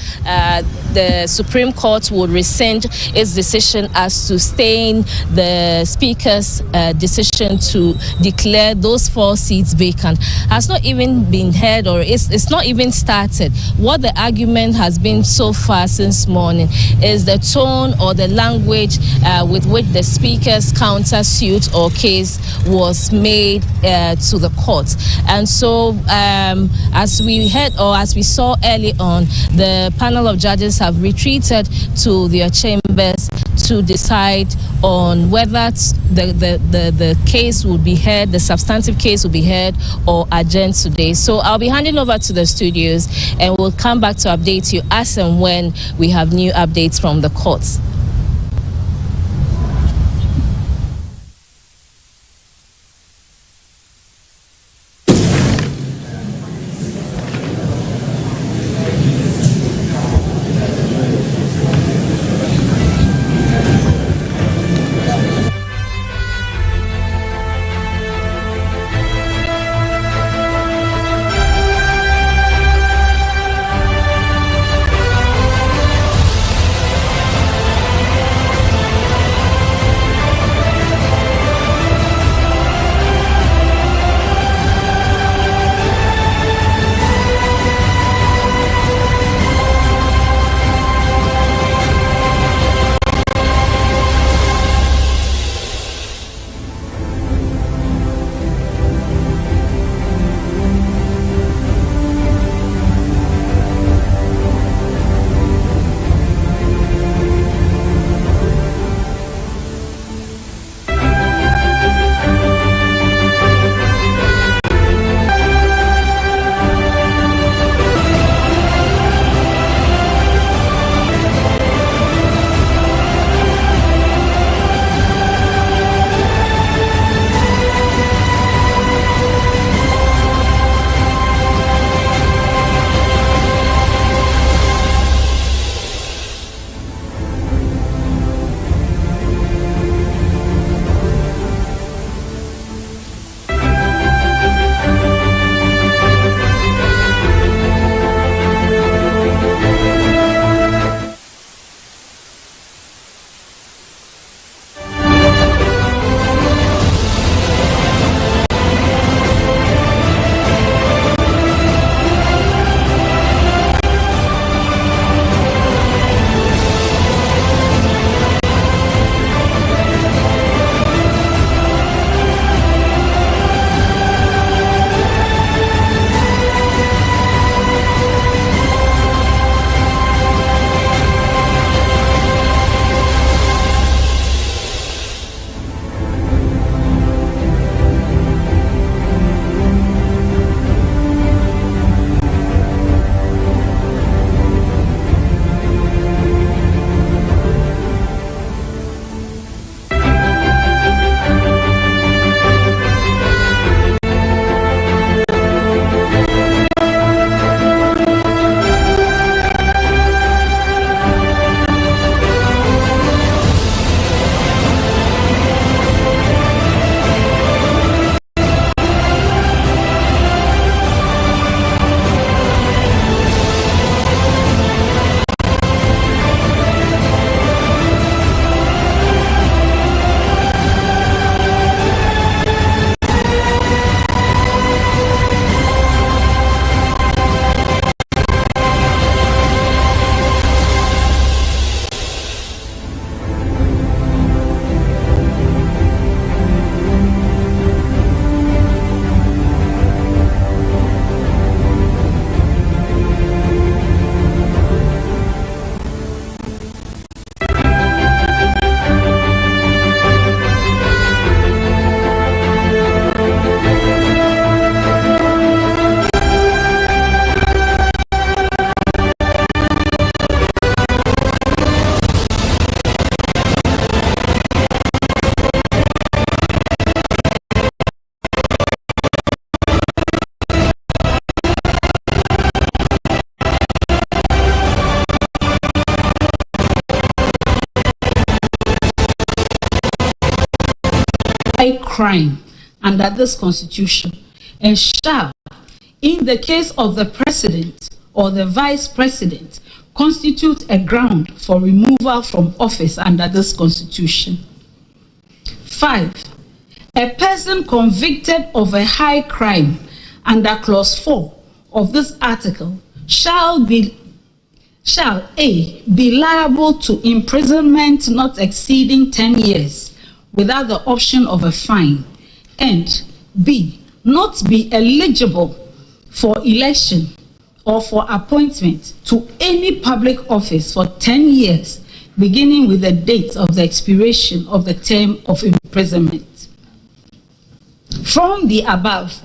[SPEAKER 2] the Supreme Court would rescind its decision as to staying the Speaker's decision to declare those 4 seats vacant has not even been heard, or it's not even started. What the argument has been so far since morning is the tone or the language with which the Speaker's counter-suit or case was made to the court. And so as we heard or as we saw early on, the panel of judges have retreated to their chambers to decide on whether the case will be heard, the substantive case will be heard or adjourned today. So I'll be handing over to the studios and we'll come back to update you as and when we have new updates from the courts.
[SPEAKER 13] high crime under this constitution, and shall, in the case of the president or the vice president, constitute a ground for removal from office under this constitution. 5. A person convicted of a high crime under clause 4 of this article shall A, be liable to imprisonment not exceeding 10 years without the option of a fine, and B, not be eligible for election or for appointment to any public office for 10 years, beginning with the date of the expiration of the term of imprisonment. From the above,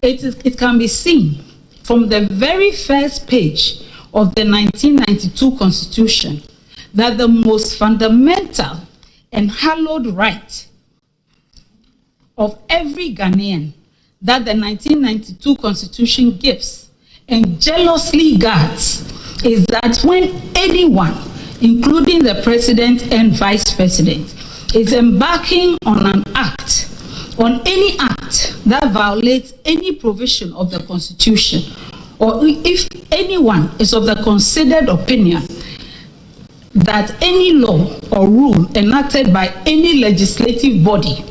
[SPEAKER 13] it can be seen from the very first page of the 1992 Constitution that the most fundamental and hallowed right of every Ghanaian that the 1992 Constitution gives and jealously guards is that when anyone, including the president and vice president, is embarking on an act, on any act that violates any provision of the Constitution, or if anyone is of the considered opinion that any law or rule enacted by any legislative body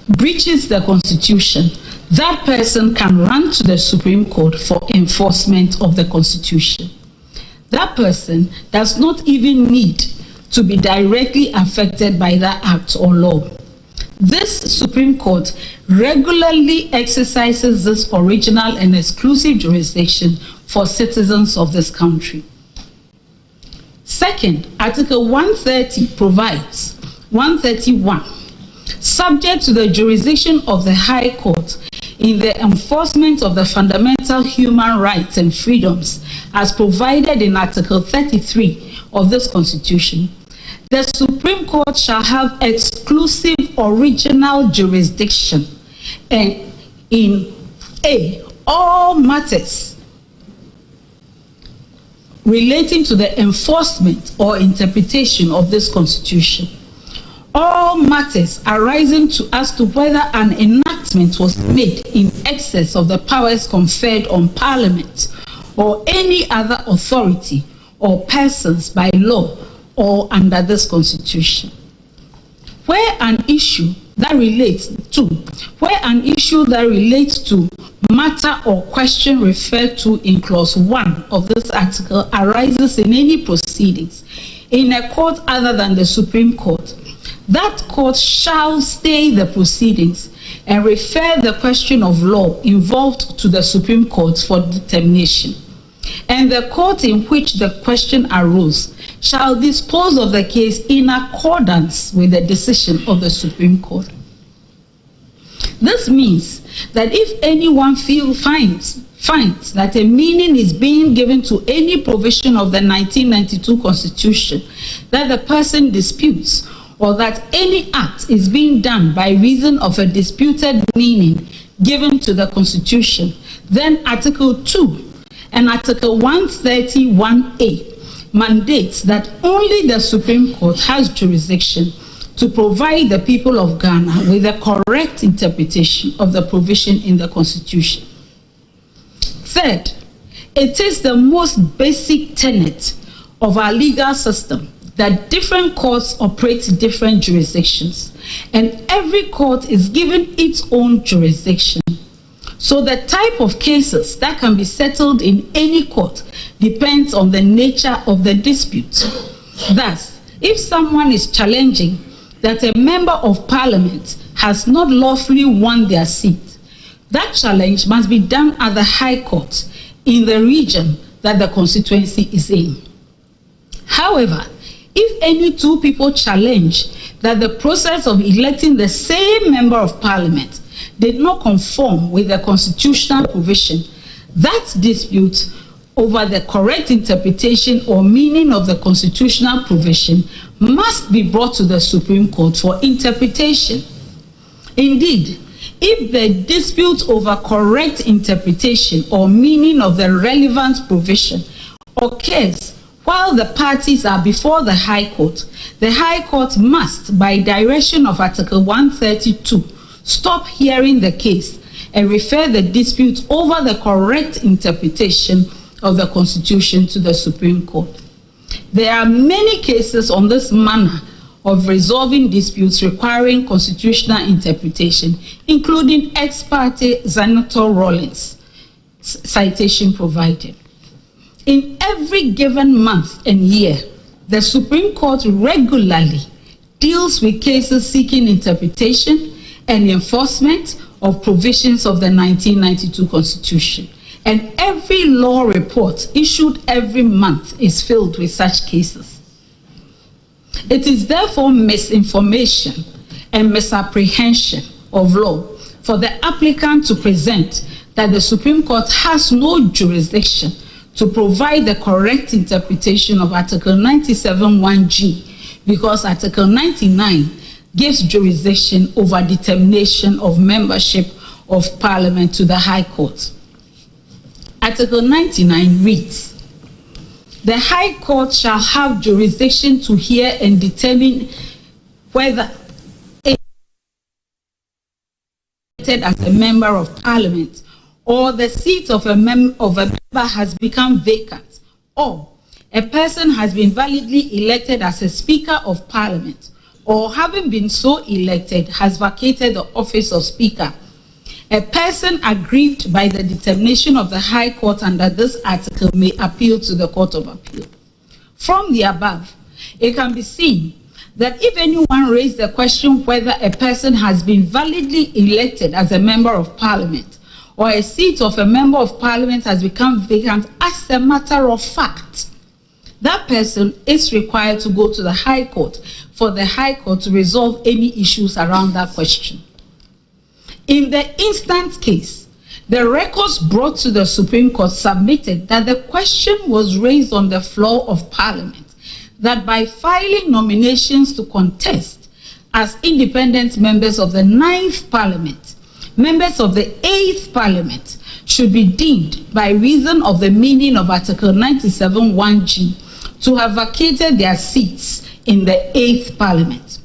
[SPEAKER 13] breaches the Constitution, that person can run to the Supreme Court for enforcement of the Constitution. That person does not even need to be directly affected by that act or law. This Supreme Court regularly exercises this original and exclusive jurisdiction for citizens of this country. Second, Article 130 provides, 131, subject to the jurisdiction of the High Court in the enforcement of the fundamental human rights and freedoms as provided in Article 33 of this Constitution, the Supreme Court shall have exclusive original jurisdiction and in A, all matters relating to the enforcement or interpretation of this Constitution. All matters arising as to whether an enactment was made in excess of the powers conferred on Parliament or any other authority or persons by law or under this Constitution. Where an issue that relates to matter or question referred to in clause 1 of this article arises in any proceedings in a court other than the Supreme Court, that court shall stay the proceedings and refer the question of law involved to the Supreme Court for determination. And the court in which the question arose shall dispose of the case in accordance with the decision of the Supreme Court. This means that if anyone finds that a meaning is being given to any provision of the 1992 Constitution that the person disputes, or that any act is being done by reason of a disputed meaning given to the Constitution, then Article 2 and Article 131A mandates that only the Supreme Court has jurisdiction to provide the people of Ghana with a correct interpretation of the provision in the Constitution. Third, it is the most basic tenet of our legal system that different courts operate different jurisdictions, and every court is given its own jurisdiction. So the type of cases that can be settled in any court depends on the nature of the dispute. Thus, if someone is challenging that a member of Parliament has not lawfully won their seat, that challenge must be done at the High Court in the region that the constituency is in. However, if any two people challenge that the process of electing the same member of Parliament did not conform with the constitutional provision, that dispute over the correct interpretation or meaning of the constitutional provision must be brought to the Supreme Court for interpretation. Indeed, if the dispute over correct interpretation or meaning of the relevant provision occurs while the parties are before the High Court must, by direction of Article 132, stop hearing the case and refer the dispute over the correct interpretation of the Constitution to the Supreme Court. There are many cases on this manner of resolving disputes requiring constitutional interpretation, including ex parte Senator Rawlings, citation provided. In every given month and year, the Supreme Court regularly deals with cases seeking interpretation and enforcement of provisions of the 1992 Constitution. And every law report issued every month is filled with such cases. It is therefore misinformation and misapprehension of law for the applicant to present that the Supreme Court has no jurisdiction to provide the correct interpretation of Article 97(1)(g, because Article 99 gives jurisdiction over determination of membership of Parliament to the High Court. Article 99 reads, "The High Court shall have jurisdiction to hear and determine whether as a member of Parliament or the seat of a member has become vacant, or a person has been validly elected as a Speaker of Parliament, or having been so elected has vacated the office of Speaker. A person aggrieved by the determination of the High Court under this article may appeal to the Court of Appeal." From the above, it can be seen that if anyone raised the question whether a person has been validly elected as a member of Parliament or a seat of a member of Parliament has become vacant as a matter of fact, that person is required to go to the High Court for the High Court to resolve any issues around that question. In the instant case, the records brought to the Supreme Court submitted that the question was raised on the floor of Parliament that by filing nominations to contest as independent members of the 9th Parliament, members of the 8th Parliament should be deemed, by reason of the meaning of Article 97(1)(g), to have vacated their seats in the 8th Parliament.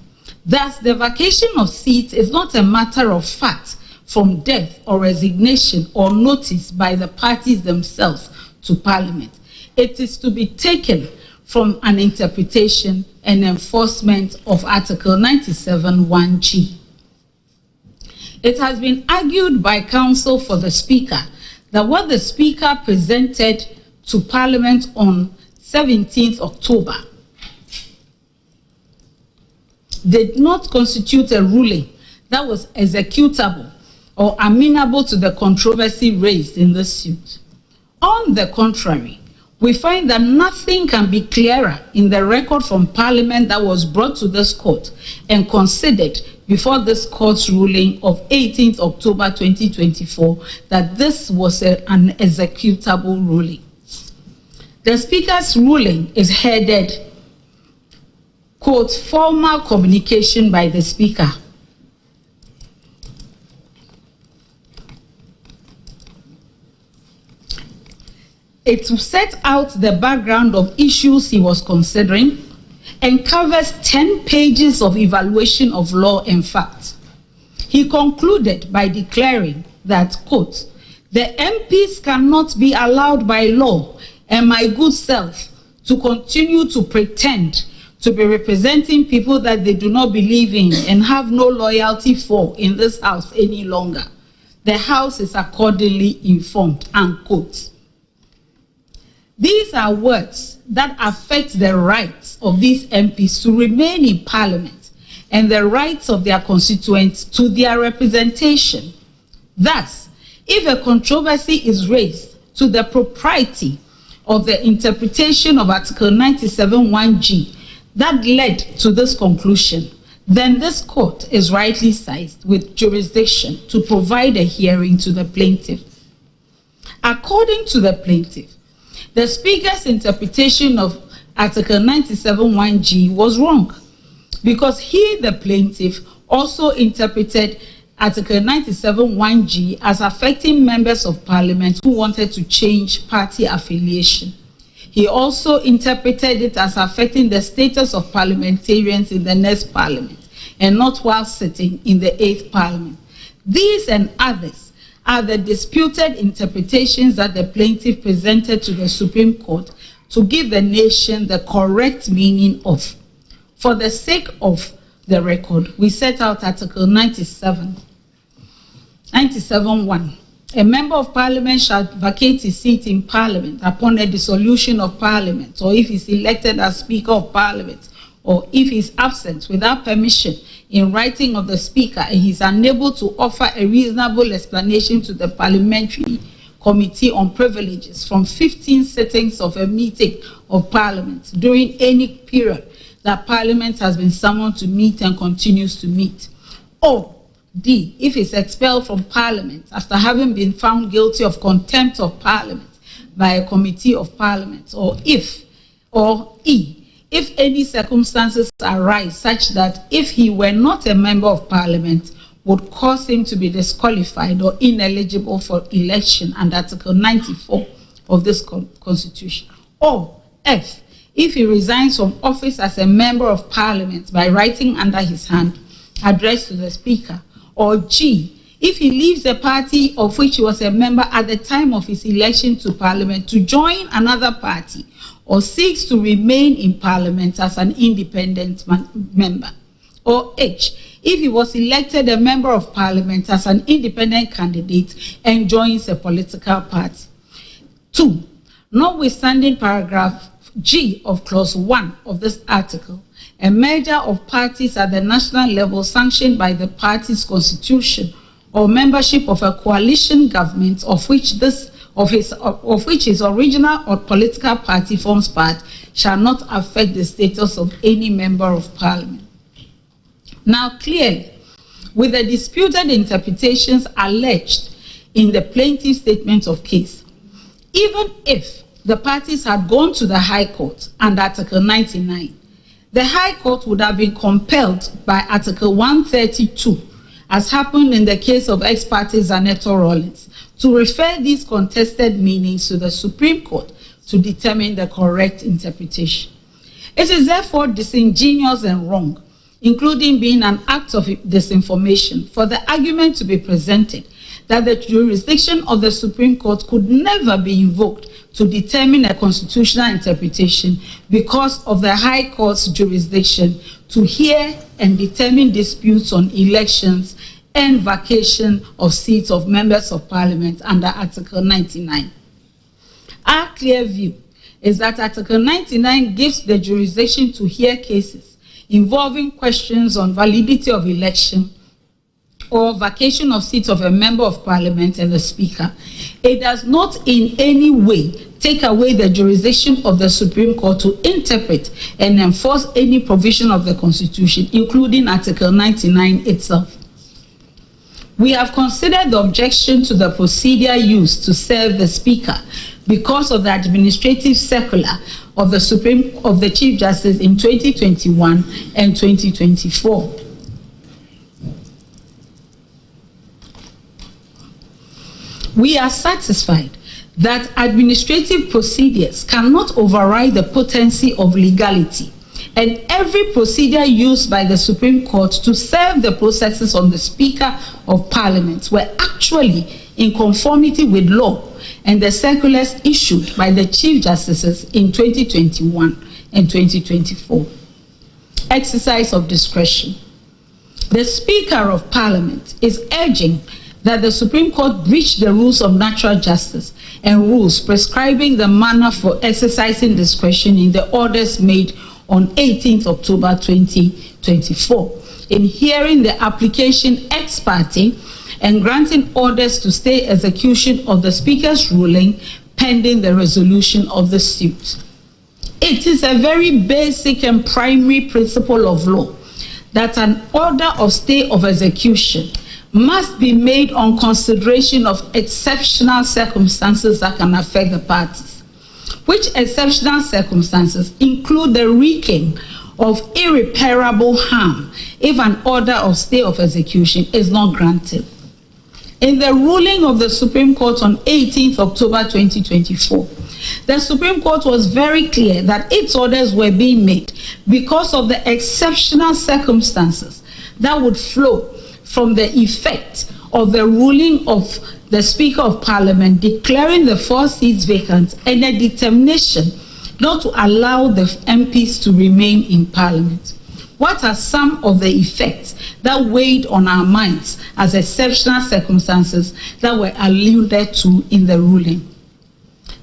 [SPEAKER 13] Thus, the vacation of seats is not a matter of fact from death or resignation or notice by the parties themselves to Parliament. It is to be taken from an interpretation and enforcement of Article 97(1)(g). It has been argued by counsel for the Speaker that what the Speaker presented to Parliament on 17th October did not constitute a ruling that was executable or amenable to the controversy raised in this suit. On the contrary, we find that nothing can be clearer in the record from Parliament that was brought to this court and considered before this court's ruling of 18th October 2024 that this was an executable ruling. The Speaker's ruling is headed, quote, "Formal communication by the Speaker." It set out the background of issues he was considering and covers 10 pages of evaluation of law and fact. He concluded by declaring that, quote, "The MPs cannot be allowed by law and my good self to continue to pretend to be representing people that they do not believe in and have no loyalty for in this House any longer. The House is accordingly informed," unquote. These are words that affect the rights of these MPs to remain in Parliament and the rights of their constituents to their representation. Thus, if a controversy is raised to the propriety of the interpretation of Article 97(1)(g) that led to this conclusion, then this court is rightly sized with jurisdiction to provide a hearing to the plaintiff. According to the plaintiff, the Speaker's interpretation of Article 97(1)(g) was wrong because he, the plaintiff, also interpreted Article 97(1)(g) as affecting members of Parliament who wanted to change party affiliation. He also interpreted it as affecting the status of parliamentarians in the next parliament, and not while sitting in the 8th parliament. These and others are the disputed interpretations that the plaintiff presented to the Supreme Court to give the nation the correct meaning of. For the sake of the record, we set out Article 97.1. A member of parliament shall vacate his seat in parliament upon a dissolution of parliament, or if he is elected as Speaker of Parliament, or if he is absent without permission in writing of the Speaker and he is unable to offer a reasonable explanation to the Parliamentary Committee on Privileges from 15 sittings of a meeting of Parliament during any period that Parliament has been summoned to meet and continues to meet. Or D, if he is expelled from Parliament after having been found guilty of contempt of Parliament by a committee of Parliament, or E, if any circumstances arise such that if he were not a member of Parliament would cause him to be disqualified or ineligible for election under Article 94 of this Constitution. Or F, if he resigns from office as a member of Parliament by writing under his hand, addressed to the Speaker. Or G, if he leaves the party of which he was a member at the time of his election to Parliament to join another party, or seeks to remain in Parliament as an independent member. Or H, if he was elected a member of Parliament as an independent candidate and joins a political party. 2. Notwithstanding paragraph G of clause 1 of this article, a merger of parties at the national level sanctioned by the party's constitution, or membership of a coalition government of which his original or political party forms part, shall not affect the status of any member of Parliament. Now, clearly, with the disputed interpretations alleged in the plaintiff's statement of case, even if the parties had gone to the High Court under Article 99, the High Court would have been compelled by Article 132, as happened in the case of ex-parte Zaneto Rawlings, to refer these contested meanings to the Supreme Court to determine the correct interpretation. It is therefore disingenuous and wrong, including being an act of disinformation, for the argument to be presented that the jurisdiction of the Supreme Court could never be invoked to determine a constitutional interpretation because of the High Court's jurisdiction to hear and determine disputes on elections and vacation of seats of members of Parliament under Article 99. Our clear view is that Article 99 gives the jurisdiction to hear cases involving questions on validity of election or vacation of seats of a member of Parliament and the Speaker. It does not in any way take away the jurisdiction of the Supreme Court to interpret and enforce any provision of the Constitution, including Article 99 itself. We have considered the objection to the procedure used to serve the Speaker because of the administrative circular of the Chief Justice in 2021 and 2024. We are satisfied that administrative procedures cannot override the potency of legality, and every procedure used by the Supreme Court to serve the processes on the Speaker of Parliament were actually in conformity with law and the circulars issued by the Chief Justices in 2021 and 2024. Exercise of discretion. The Speaker of Parliament is urging that the Supreme Court breach the rules of natural justice and rules prescribing the manner for exercising discretion in the orders made on 18th October 2024 in hearing the application ex parte and granting orders to stay execution of the Speaker's ruling pending the resolution of the suit. It is a very basic and primary principle of law that an order of stay of execution must be made on consideration of exceptional circumstances that can affect the parties, which exceptional circumstances include the wreaking of irreparable harm if an order of stay of execution is not granted. In the ruling of the Supreme Court on 18th October 2024, The Supreme Court was very clear that its orders were being made because of the exceptional circumstances that would flow from the effect of the ruling of the Speaker of Parliament declaring the 4 seats vacant and a determination not to allow the MPs to remain in Parliament. What are some of the effects that weighed on our minds as exceptional circumstances that were alluded to in the ruling?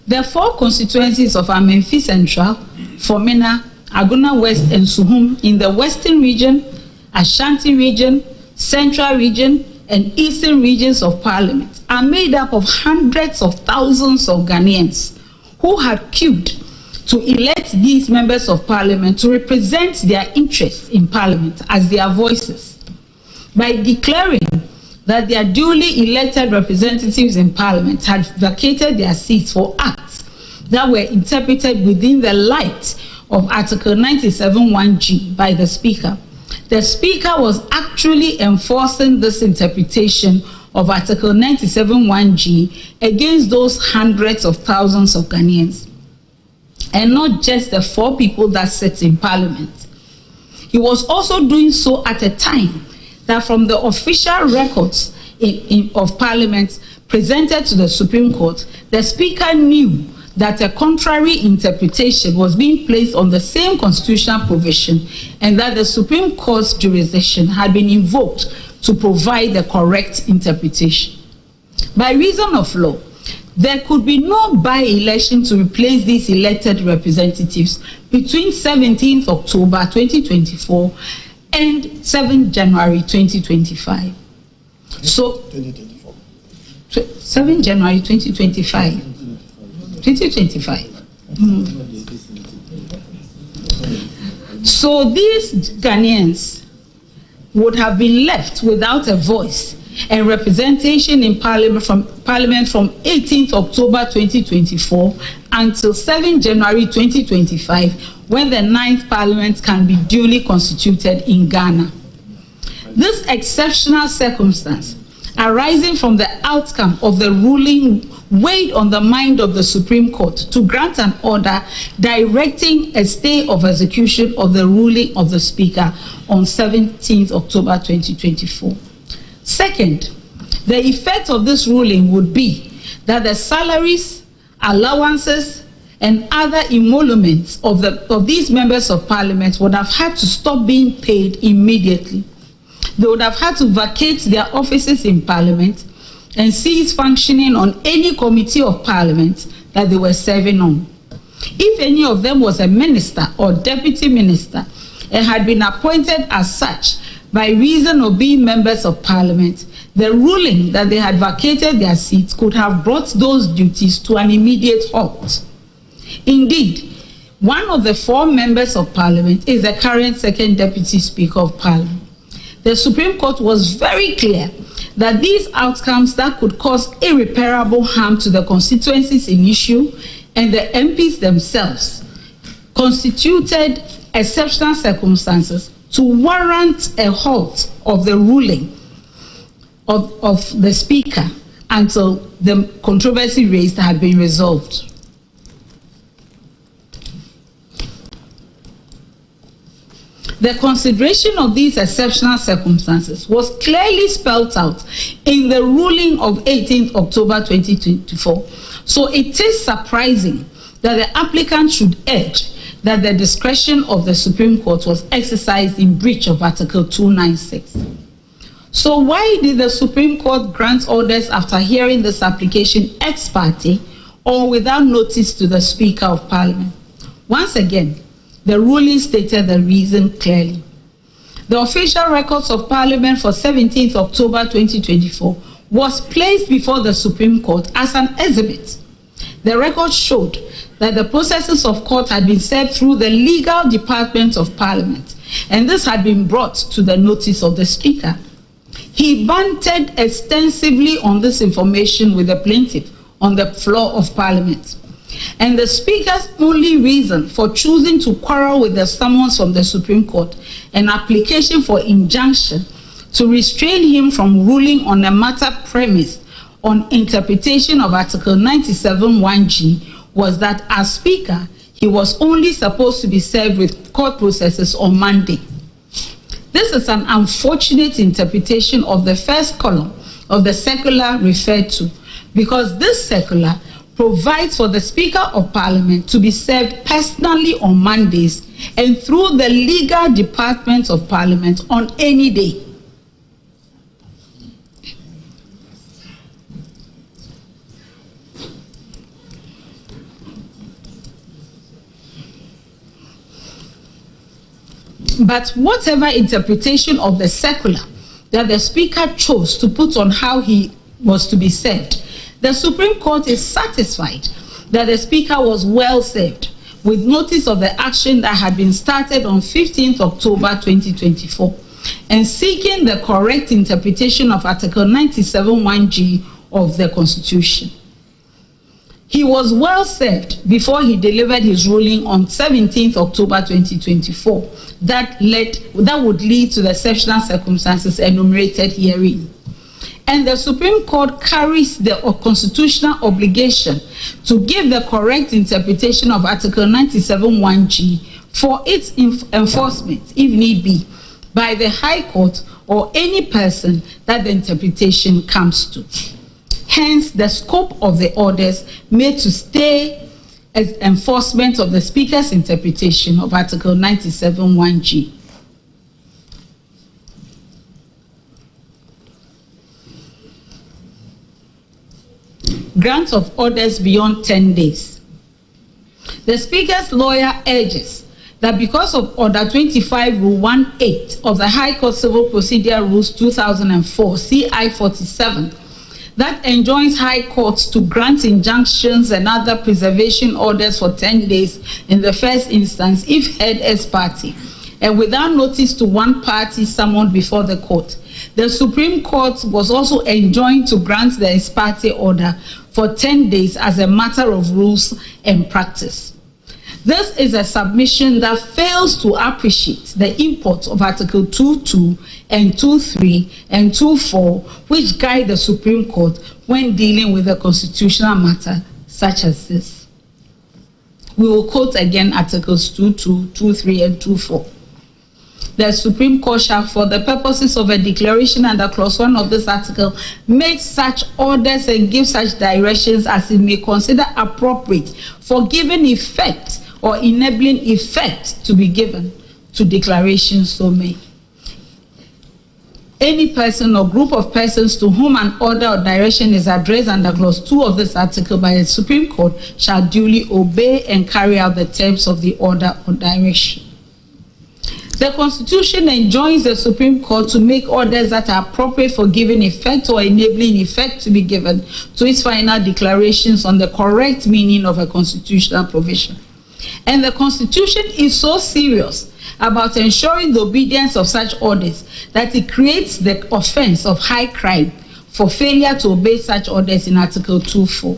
[SPEAKER 13] The 4 constituencies of Amenfi Central, Fomena, Aguna West, and Suhum in the Western region, Ashanti region, Central region, and Eastern regions of Parliament are made up of hundreds of thousands of Ghanaians who had queued to elect these members of Parliament to represent their interests in Parliament as their voices. By declaring that their duly elected representatives in Parliament had vacated their seats for acts that were interpreted within the light of Article 97(1)(g) by the Speaker, the Speaker was actually enforcing this interpretation of Article 97(1)(g) against those hundreds of thousands of Ghanaians, and not just the 4 people that sit in Parliament. He was also doing so at a time that from the official records of Parliament presented to the Supreme Court, the Speaker knew that a contrary interpretation was being placed on the same constitutional provision and that the Supreme Court's jurisdiction had been invoked to provide the correct interpretation. By reason of law, there could be no by-election to replace these elected representatives between 17th October 2024 and 7th January 2025. So, 7th January 2025. 2025. So these Ghanaians would have been left without a voice and representation in Parliament from 18th October 2024 until 7th January 2025, when the 9th Parliament can be duly constituted in Ghana. This exceptional circumstance arising from the outcome of the ruling weighed on the mind of the Supreme Court to grant an order directing a stay of execution of the ruling of the Speaker on 17th October 2024. Second, the effect of this ruling would be that the salaries, allowances, and other emoluments of these members of Parliament would have had to stop being paid immediately. They would have had to vacate their offices in Parliament and cease functioning on any committee of Parliament that they were serving on. If any of them was a minister or deputy minister and had been appointed as such by reason of being members of Parliament, the ruling that they had vacated their seats could have brought those duties to an immediate halt. Indeed, one of the 4 members of Parliament is the current second Deputy Speaker of Parliament. The Supreme Court was very clear that these outcomes that could cause irreparable harm to the constituencies in issue and the MPs themselves constituted exceptional circumstances to warrant a halt of the ruling of the Speaker until the controversy raised had been resolved. The consideration of these exceptional circumstances was clearly spelled out in the ruling of 18th October 2024. So it is surprising that the applicant should urge that the discretion of the Supreme Court was exercised in breach of Article 296. So why did the Supreme Court grant orders after hearing this application ex parte or without notice to the Speaker of Parliament? Once again, the ruling stated the reason clearly. The official records of Parliament for 17th October 2024 was placed before the Supreme Court as an exhibit. The record showed that the processes of court had been served through the legal department of Parliament, and this had been brought to the notice of the Speaker. He bantered extensively on this information with the plaintiff on the floor of Parliament. And the Speaker's only reason for choosing to quarrel with the summons from the Supreme Court, an application for injunction to restrain him from ruling on a matter premised on interpretation of Article 97(1)(g), was that as Speaker, he was only supposed to be served with court processes on Monday. This is an unfortunate interpretation of the first column of the circular referred to, because this circular provides for the Speaker of Parliament to be served personally on Mondays and through the legal department of Parliament on any day. But whatever interpretation of the circular that the Speaker chose to put on how he was to be served, the Supreme Court is satisfied that the Speaker was well served with notice of the action that had been started on 15th October 2024 and seeking the correct interpretation of Article 97(1)(g) of the Constitution. He was well served before he delivered his ruling on 17th October 2024 that would lead to the exceptional circumstances enumerated herein. And the Supreme Court carries the constitutional obligation to give the correct interpretation of Article 97(1)(g) for its enforcement, if need be, by the High Court or any person that the interpretation comes to. Hence, the scope of the orders made to stay as enforcement of the Speaker's interpretation of Article 97(1)(g). Grant of orders beyond 10 days. The Speaker's lawyer urges that because of Order 25 Rule 1(8) of the High Court Civil Procedure Rules 2004 CI 47, that enjoins high courts to grant injunctions and other preservation orders for 10 days in the first instance if heard ex parte and without notice to one party summoned before the court. The Supreme Court was also enjoined to grant the ex parte order for 10 days as a matter of rules and practice. This is a submission that fails to appreciate the import of Article 2.2 and 2.3 and 2.4, which guide the Supreme Court when dealing with a constitutional matter such as this. We will quote again Articles 2.2, 2.3, and 2.4. The Supreme Court shall, for the purposes of a declaration under Clause 1 of this article, make such orders and give such directions as it may consider appropriate for giving effect or enabling effect to be given to declarations so made. Any person or group of persons to whom an order or direction is addressed under Clause 2 of this article by the Supreme Court shall duly obey and carry out the terms of the order or direction. The Constitution enjoins the Supreme Court to make orders that are appropriate for giving effect or enabling effect to be given to its final declarations on the correct meaning of a constitutional provision. And the Constitution is so serious about ensuring the obedience of such orders that it creates the offense of high crime for failure to obey such orders in Article 2.4.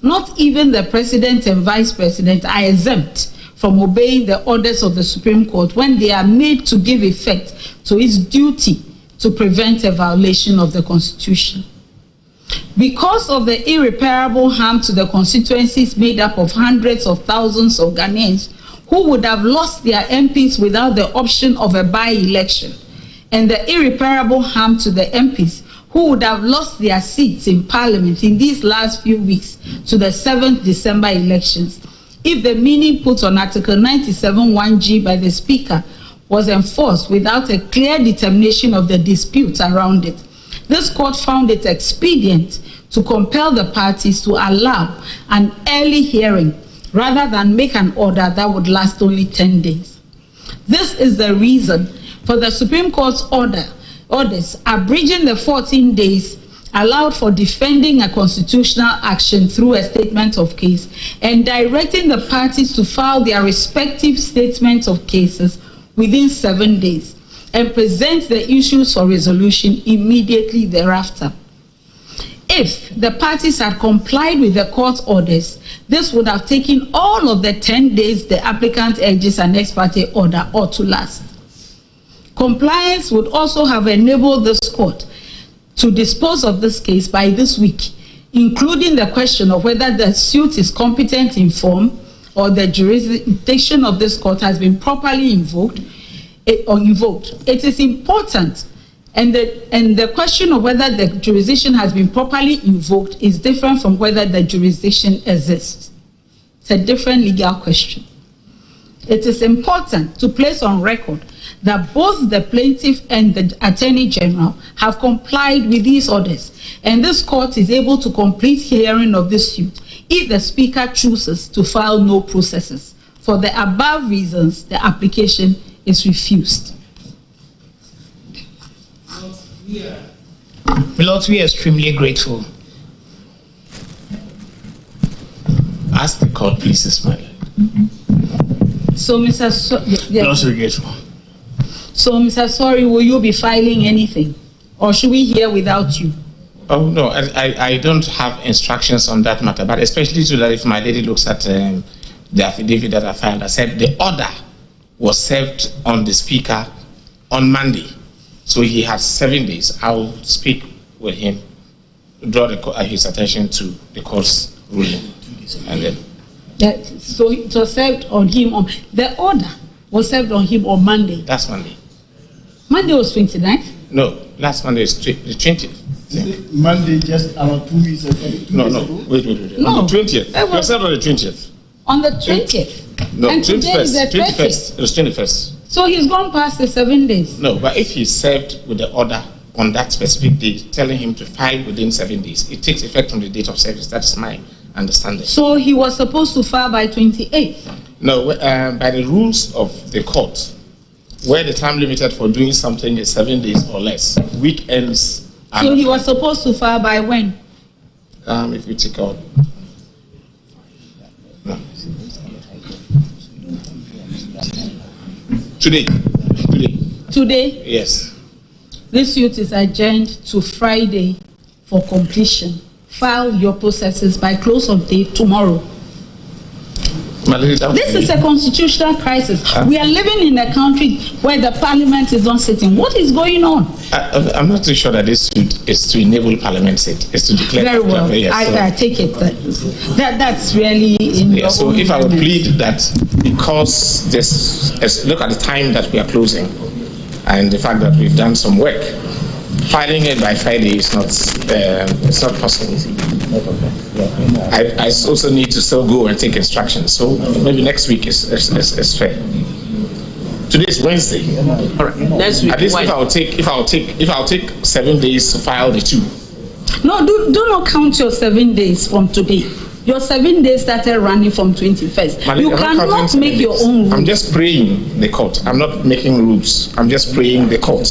[SPEAKER 13] Not even the President and Vice President are exempt from obeying the orders of the Supreme Court when they are made to give effect to its duty to prevent a violation of the Constitution. Because of the irreparable harm to the constituencies made up of hundreds of thousands of Ghanaians who would have lost their MPs without the option of a by-election, and the irreparable harm to the MPs who would have lost their seats in Parliament in these last few weeks to the 7th December elections, if the meaning put on Article 97(1)(g) by the Speaker was enforced without a clear determination of the disputes around it, this court found it expedient to compel the parties to allow an early hearing rather than make an order that would last only 10 days. This is the reason for the Supreme Court's orders abridging the 14 days allowed for defending a constitutional action through a statement of case and directing the parties to file their respective statements of cases within 7 days and present the issues for resolution immediately thereafter. If the parties had complied with the court's orders, this would have taken all of the 10 days the applicant urges an ex parte order ought to last. Compliance would also have enabled this court to dispose of this case by this week including the question of whether the suit is competent in form or the jurisdiction of this court has been properly invoked. It is important, and the question of whether the jurisdiction has been properly invoked is different from whether the jurisdiction exists. It's a different legal question. It is important to place on record that both the plaintiff and the Attorney General have complied with these orders, and this court is able to complete hearing of this suit if the Speaker chooses to file no processes. For the above reasons, the application is refused.
[SPEAKER 12] Lord, we are extremely grateful.
[SPEAKER 16] Ask the court, please, Ismail.
[SPEAKER 13] So, Mr.
[SPEAKER 16] Grateful.
[SPEAKER 13] So, Mr. Sorry, will you be filing anything, or should we hear without you?
[SPEAKER 16] Oh no, I don't have instructions on that matter, but especially so that if my lady looks at the affidavit that I filed, I said the order was served on the Speaker on Monday, so he has 7 days. I'll speak with him, draw his attention to the court's ruling, and then.
[SPEAKER 13] So it was served on him on the order was served on him on Monday.
[SPEAKER 16] Last Monday.
[SPEAKER 13] Monday was 29th?
[SPEAKER 16] No, last Monday is the 20th.
[SPEAKER 9] Monday, just about 2 weeks ago.
[SPEAKER 16] Wait.
[SPEAKER 13] No.
[SPEAKER 16] On the 20th. It was served on the 20th.
[SPEAKER 13] On the 20th?
[SPEAKER 16] No,
[SPEAKER 13] and today is the
[SPEAKER 16] 21st. It was 21st.
[SPEAKER 13] So he's gone past the 7 days?
[SPEAKER 16] No, but if he's served with the order on that specific date, telling him to file within 7 days, it takes effect from the date of service. That is my understanding.
[SPEAKER 13] So he was supposed to file by 28th?
[SPEAKER 16] No, by the rules of the court, where the time limited for doing something is 7 days or less, weekends.
[SPEAKER 13] So he was supposed to file by when?
[SPEAKER 16] If we take out. No. Today.
[SPEAKER 13] Today?
[SPEAKER 16] Yes.
[SPEAKER 13] This suit is adjourned to Friday for completion. File your processes by close of day tomorrow. This is a constitutional crisis. We are living in a country where the parliament is not sitting. What is going on?
[SPEAKER 16] I'm not too sure that this suit is to enable parliament sit. It's to declare.
[SPEAKER 13] Very well.
[SPEAKER 16] Yes,
[SPEAKER 13] I take it that's really in your
[SPEAKER 16] so if I would plead that because look at the time that we are closing and the fact that we've done some work, filing it by Friday is not it's not possible. I also need to still go and take instructions. So maybe next week is fair. Today is Wednesday. All right. Next week. At least if I'll take 7 days to file the two.
[SPEAKER 13] No, do not count your 7 days from today. Your 7 days started running from 21st. You cannot make your own rules.
[SPEAKER 16] I'm just praying the court. I'm not making rules. I'm just praying the court.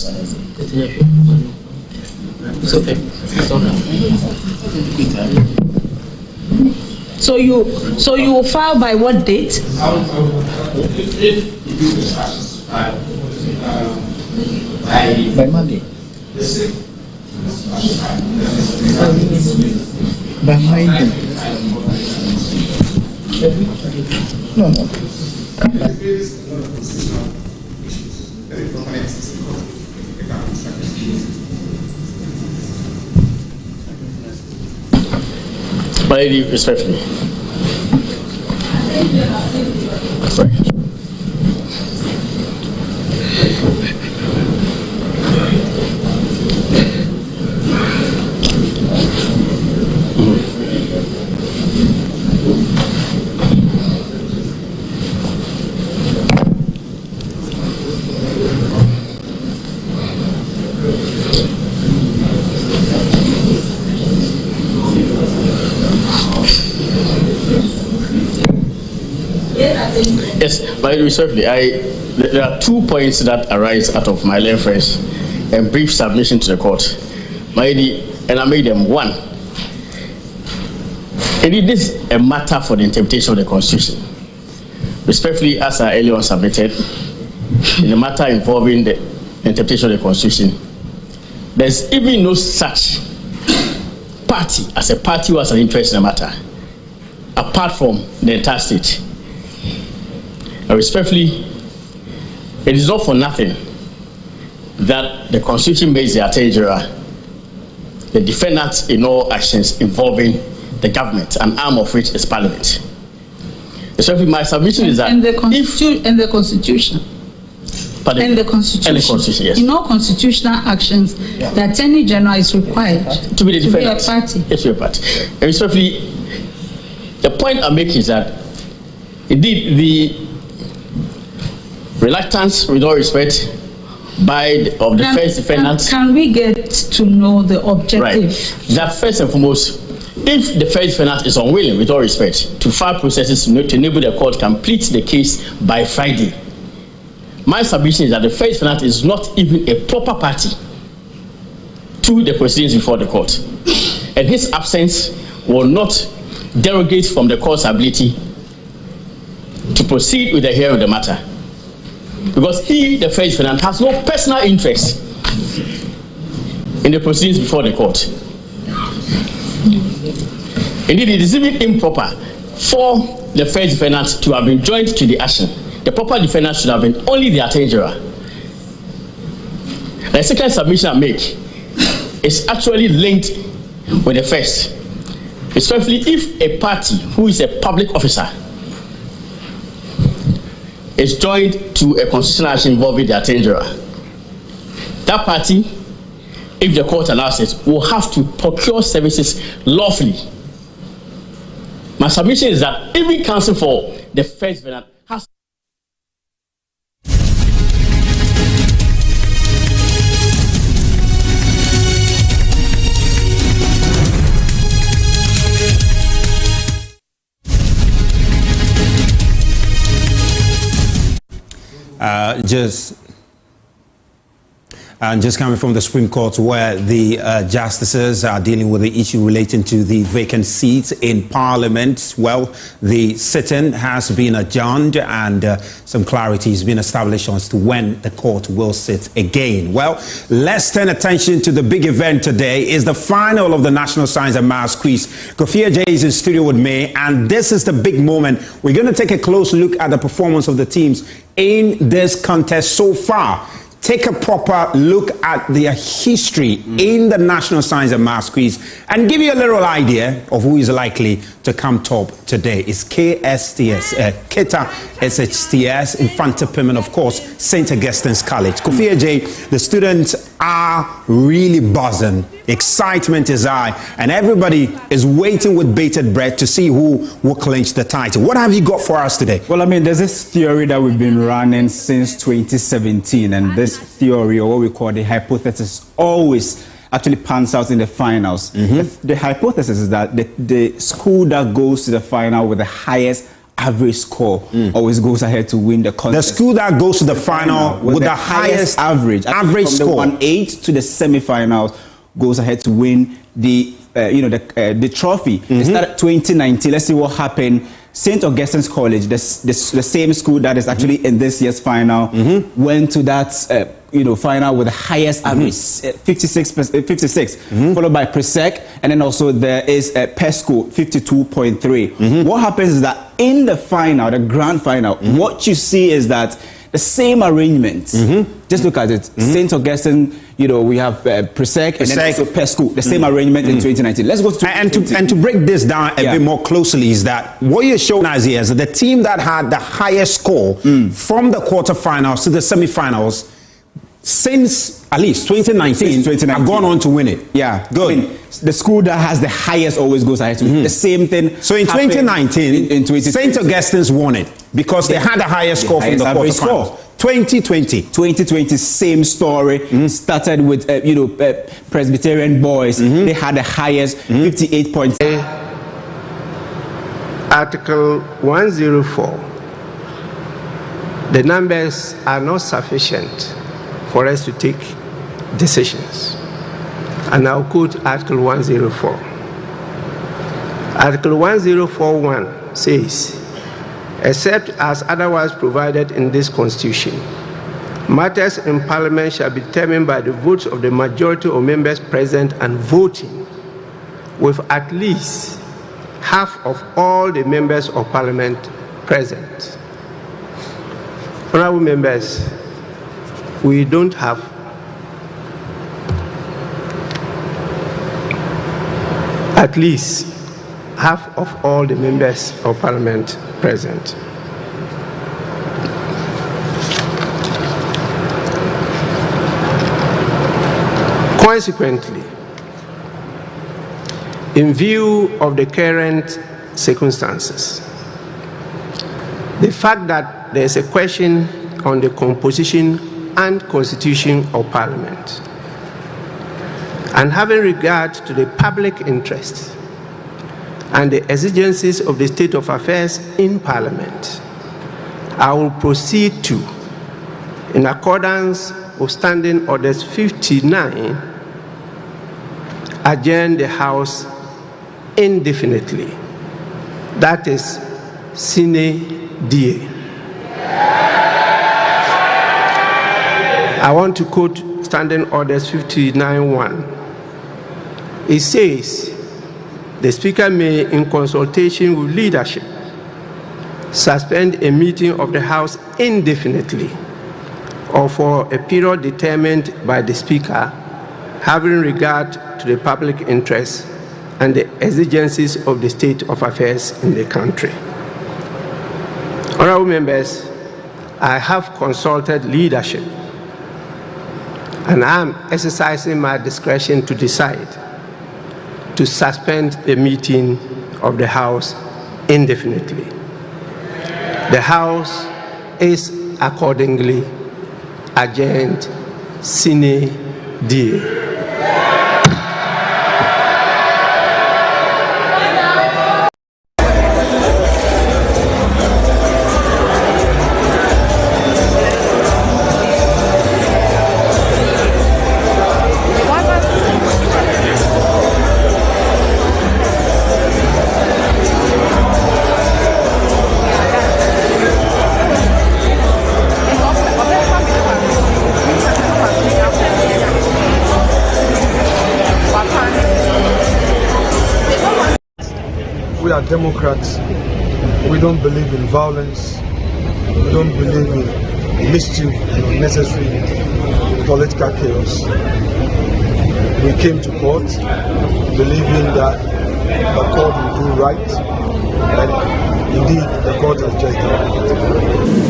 [SPEAKER 14] It's okay. It's okay.
[SPEAKER 13] So you will file by what date?
[SPEAKER 9] By Monday. By Monday. No.
[SPEAKER 14] My lady, respectfully. Sorry. Yes, but respectfully, there are 2 points that arise out of my reference and brief submission to the court. And I made them. One, it is a matter for the interpretation of the Constitution. Respectfully, as I earlier on submitted, in the matter involving the interpretation of the Constitution, there's even no such party as a party who has an interest in the matter, apart from the entire state. Respectfully, it is not for nothing that the Constitution makes the Attorney General the defendant in all actions involving the government, an arm of which is Parliament. So my submission is that
[SPEAKER 13] in the Constitution. In the Constitution,
[SPEAKER 14] yes.
[SPEAKER 13] In all constitutional actions, the Attorney General is required
[SPEAKER 14] to be the defendant.
[SPEAKER 13] To be a party.
[SPEAKER 14] Yes, to be a party. And respectfully, the point I'm making is that indeed the reluctance, with all respect, of the first defendant.
[SPEAKER 13] Can we get to know the objective?
[SPEAKER 14] Right. That first and foremost, if the first defendant is unwilling, with all respect, to file processes to enable the court to complete the case by Friday, my submission is that the first defendant is not even a proper party to the proceedings before the court, and his absence will not derogate from the court's ability to proceed with the hearing of the matter. Because he, the first defendant, has no personal interest in the proceedings before the court. Indeed, it is even improper for the first defendant to have been joined to the action. The proper defendant should have been only the Attorney General. The second submission I make is actually linked with the first. Especially if a party who is a public officer is joined to a constitutional action involving the Attorney General, that party, if the court allows it, will have to procure services lawfully. My submission is that even counsel for the first defendant has
[SPEAKER 17] just coming from the Supreme Court, where the justices are dealing with the issue relating to the vacant seats in Parliament. Well, the sitting has been adjourned and some clarity has been established as to when the court will sit again. Well, let's turn attention to the big event today. It's the final of the National Science and Maths Quiz. Kofi Ajay is in studio with me, and this is the big moment. We're going to take a close look at the performance of the teams in this contest so far. Take a proper look at their history in the National Science and Maths Quiz and give you a little idea of who is likely to come top today. It's KSTS, Keta SHTS, Infantipim, and of course, St. Augustine's College. Kofi Ajay, the students are really buzzing. Excitement is high, and everybody is waiting with bated breath to see who will clinch the title. What have you got for us today?
[SPEAKER 18] Well, I mean, there's this theory that we've been running since 2017, and this theory, or what we call the hypothesis, always actually pans out in the finals. The hypothesis is that the school that goes to the final with the highest average score always goes ahead to win the contest.
[SPEAKER 17] The school that goes to the final with the highest average score,
[SPEAKER 18] from the 1-8 to the semi-finals, goes ahead to win the the trophy. It started 2019. Let's see what happened. St. Augustine's College, the same school that is actually in this year's final, went to that final with the highest average, 56, followed by Presec, and then also there is Pesco, 52.3. What happens is that in the final, the grand final, what you see is that the same arrangement. Just look at it. St. Augustine, we have Presec and then also Pesco, the same arrangement in 2019. Let's go to
[SPEAKER 17] and to break this down a bit more closely is that what you're showing us here is that the team that had the highest score from the quarterfinals to the semifinals since at least 2019 have gone on to win it.
[SPEAKER 18] Yeah, good. I mean, the school that has the highest always goes ahead to win. The same thing.
[SPEAKER 17] So in 2019, St. Augustine's won it because they had the highest score from the quarterfinals. 2020,
[SPEAKER 18] same story. Started with Presbyterian boys. They had the highest, 58 points.
[SPEAKER 10] Article 104. The numbers are not sufficient for us to take decisions. And I'll quote Article 104. Article 1041 says, except as otherwise provided in this Constitution, matters in Parliament shall be determined by the votes of the majority of members present and voting, with at least half of all the members of Parliament present. Honorable members, we don't have at least half of all the members of parliament present. Consequently, in view of the current circumstances, the fact that there is a question on the composition and constitution of Parliament, and having regard to the public interest and the exigencies of the state of affairs in Parliament, I will proceed to, in accordance with Standing Orders 59, adjourn the House indefinitely. That is sine die. I want to quote Standing Orders 59:1. It says, the Speaker may, in consultation with leadership, suspend a meeting of the House indefinitely or for a period determined by the Speaker, having regard to the public interest and the exigencies of the state of affairs in the country. Honorable members, I have consulted leadership and I am exercising my discretion to decide to suspend the meeting of the House indefinitely. The House is accordingly adjourned sine die.
[SPEAKER 19] We are Democrats. We don't believe in violence. We don't believe in mischief and unnecessary political chaos. We came to court believing that the court will do right, and indeed the court has just done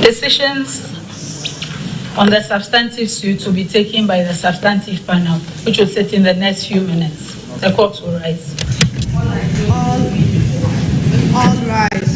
[SPEAKER 13] Decisions on the substantive suit will be taken by the substantive panel, which will sit in the next few minutes. The court will rise.
[SPEAKER 7] All rise.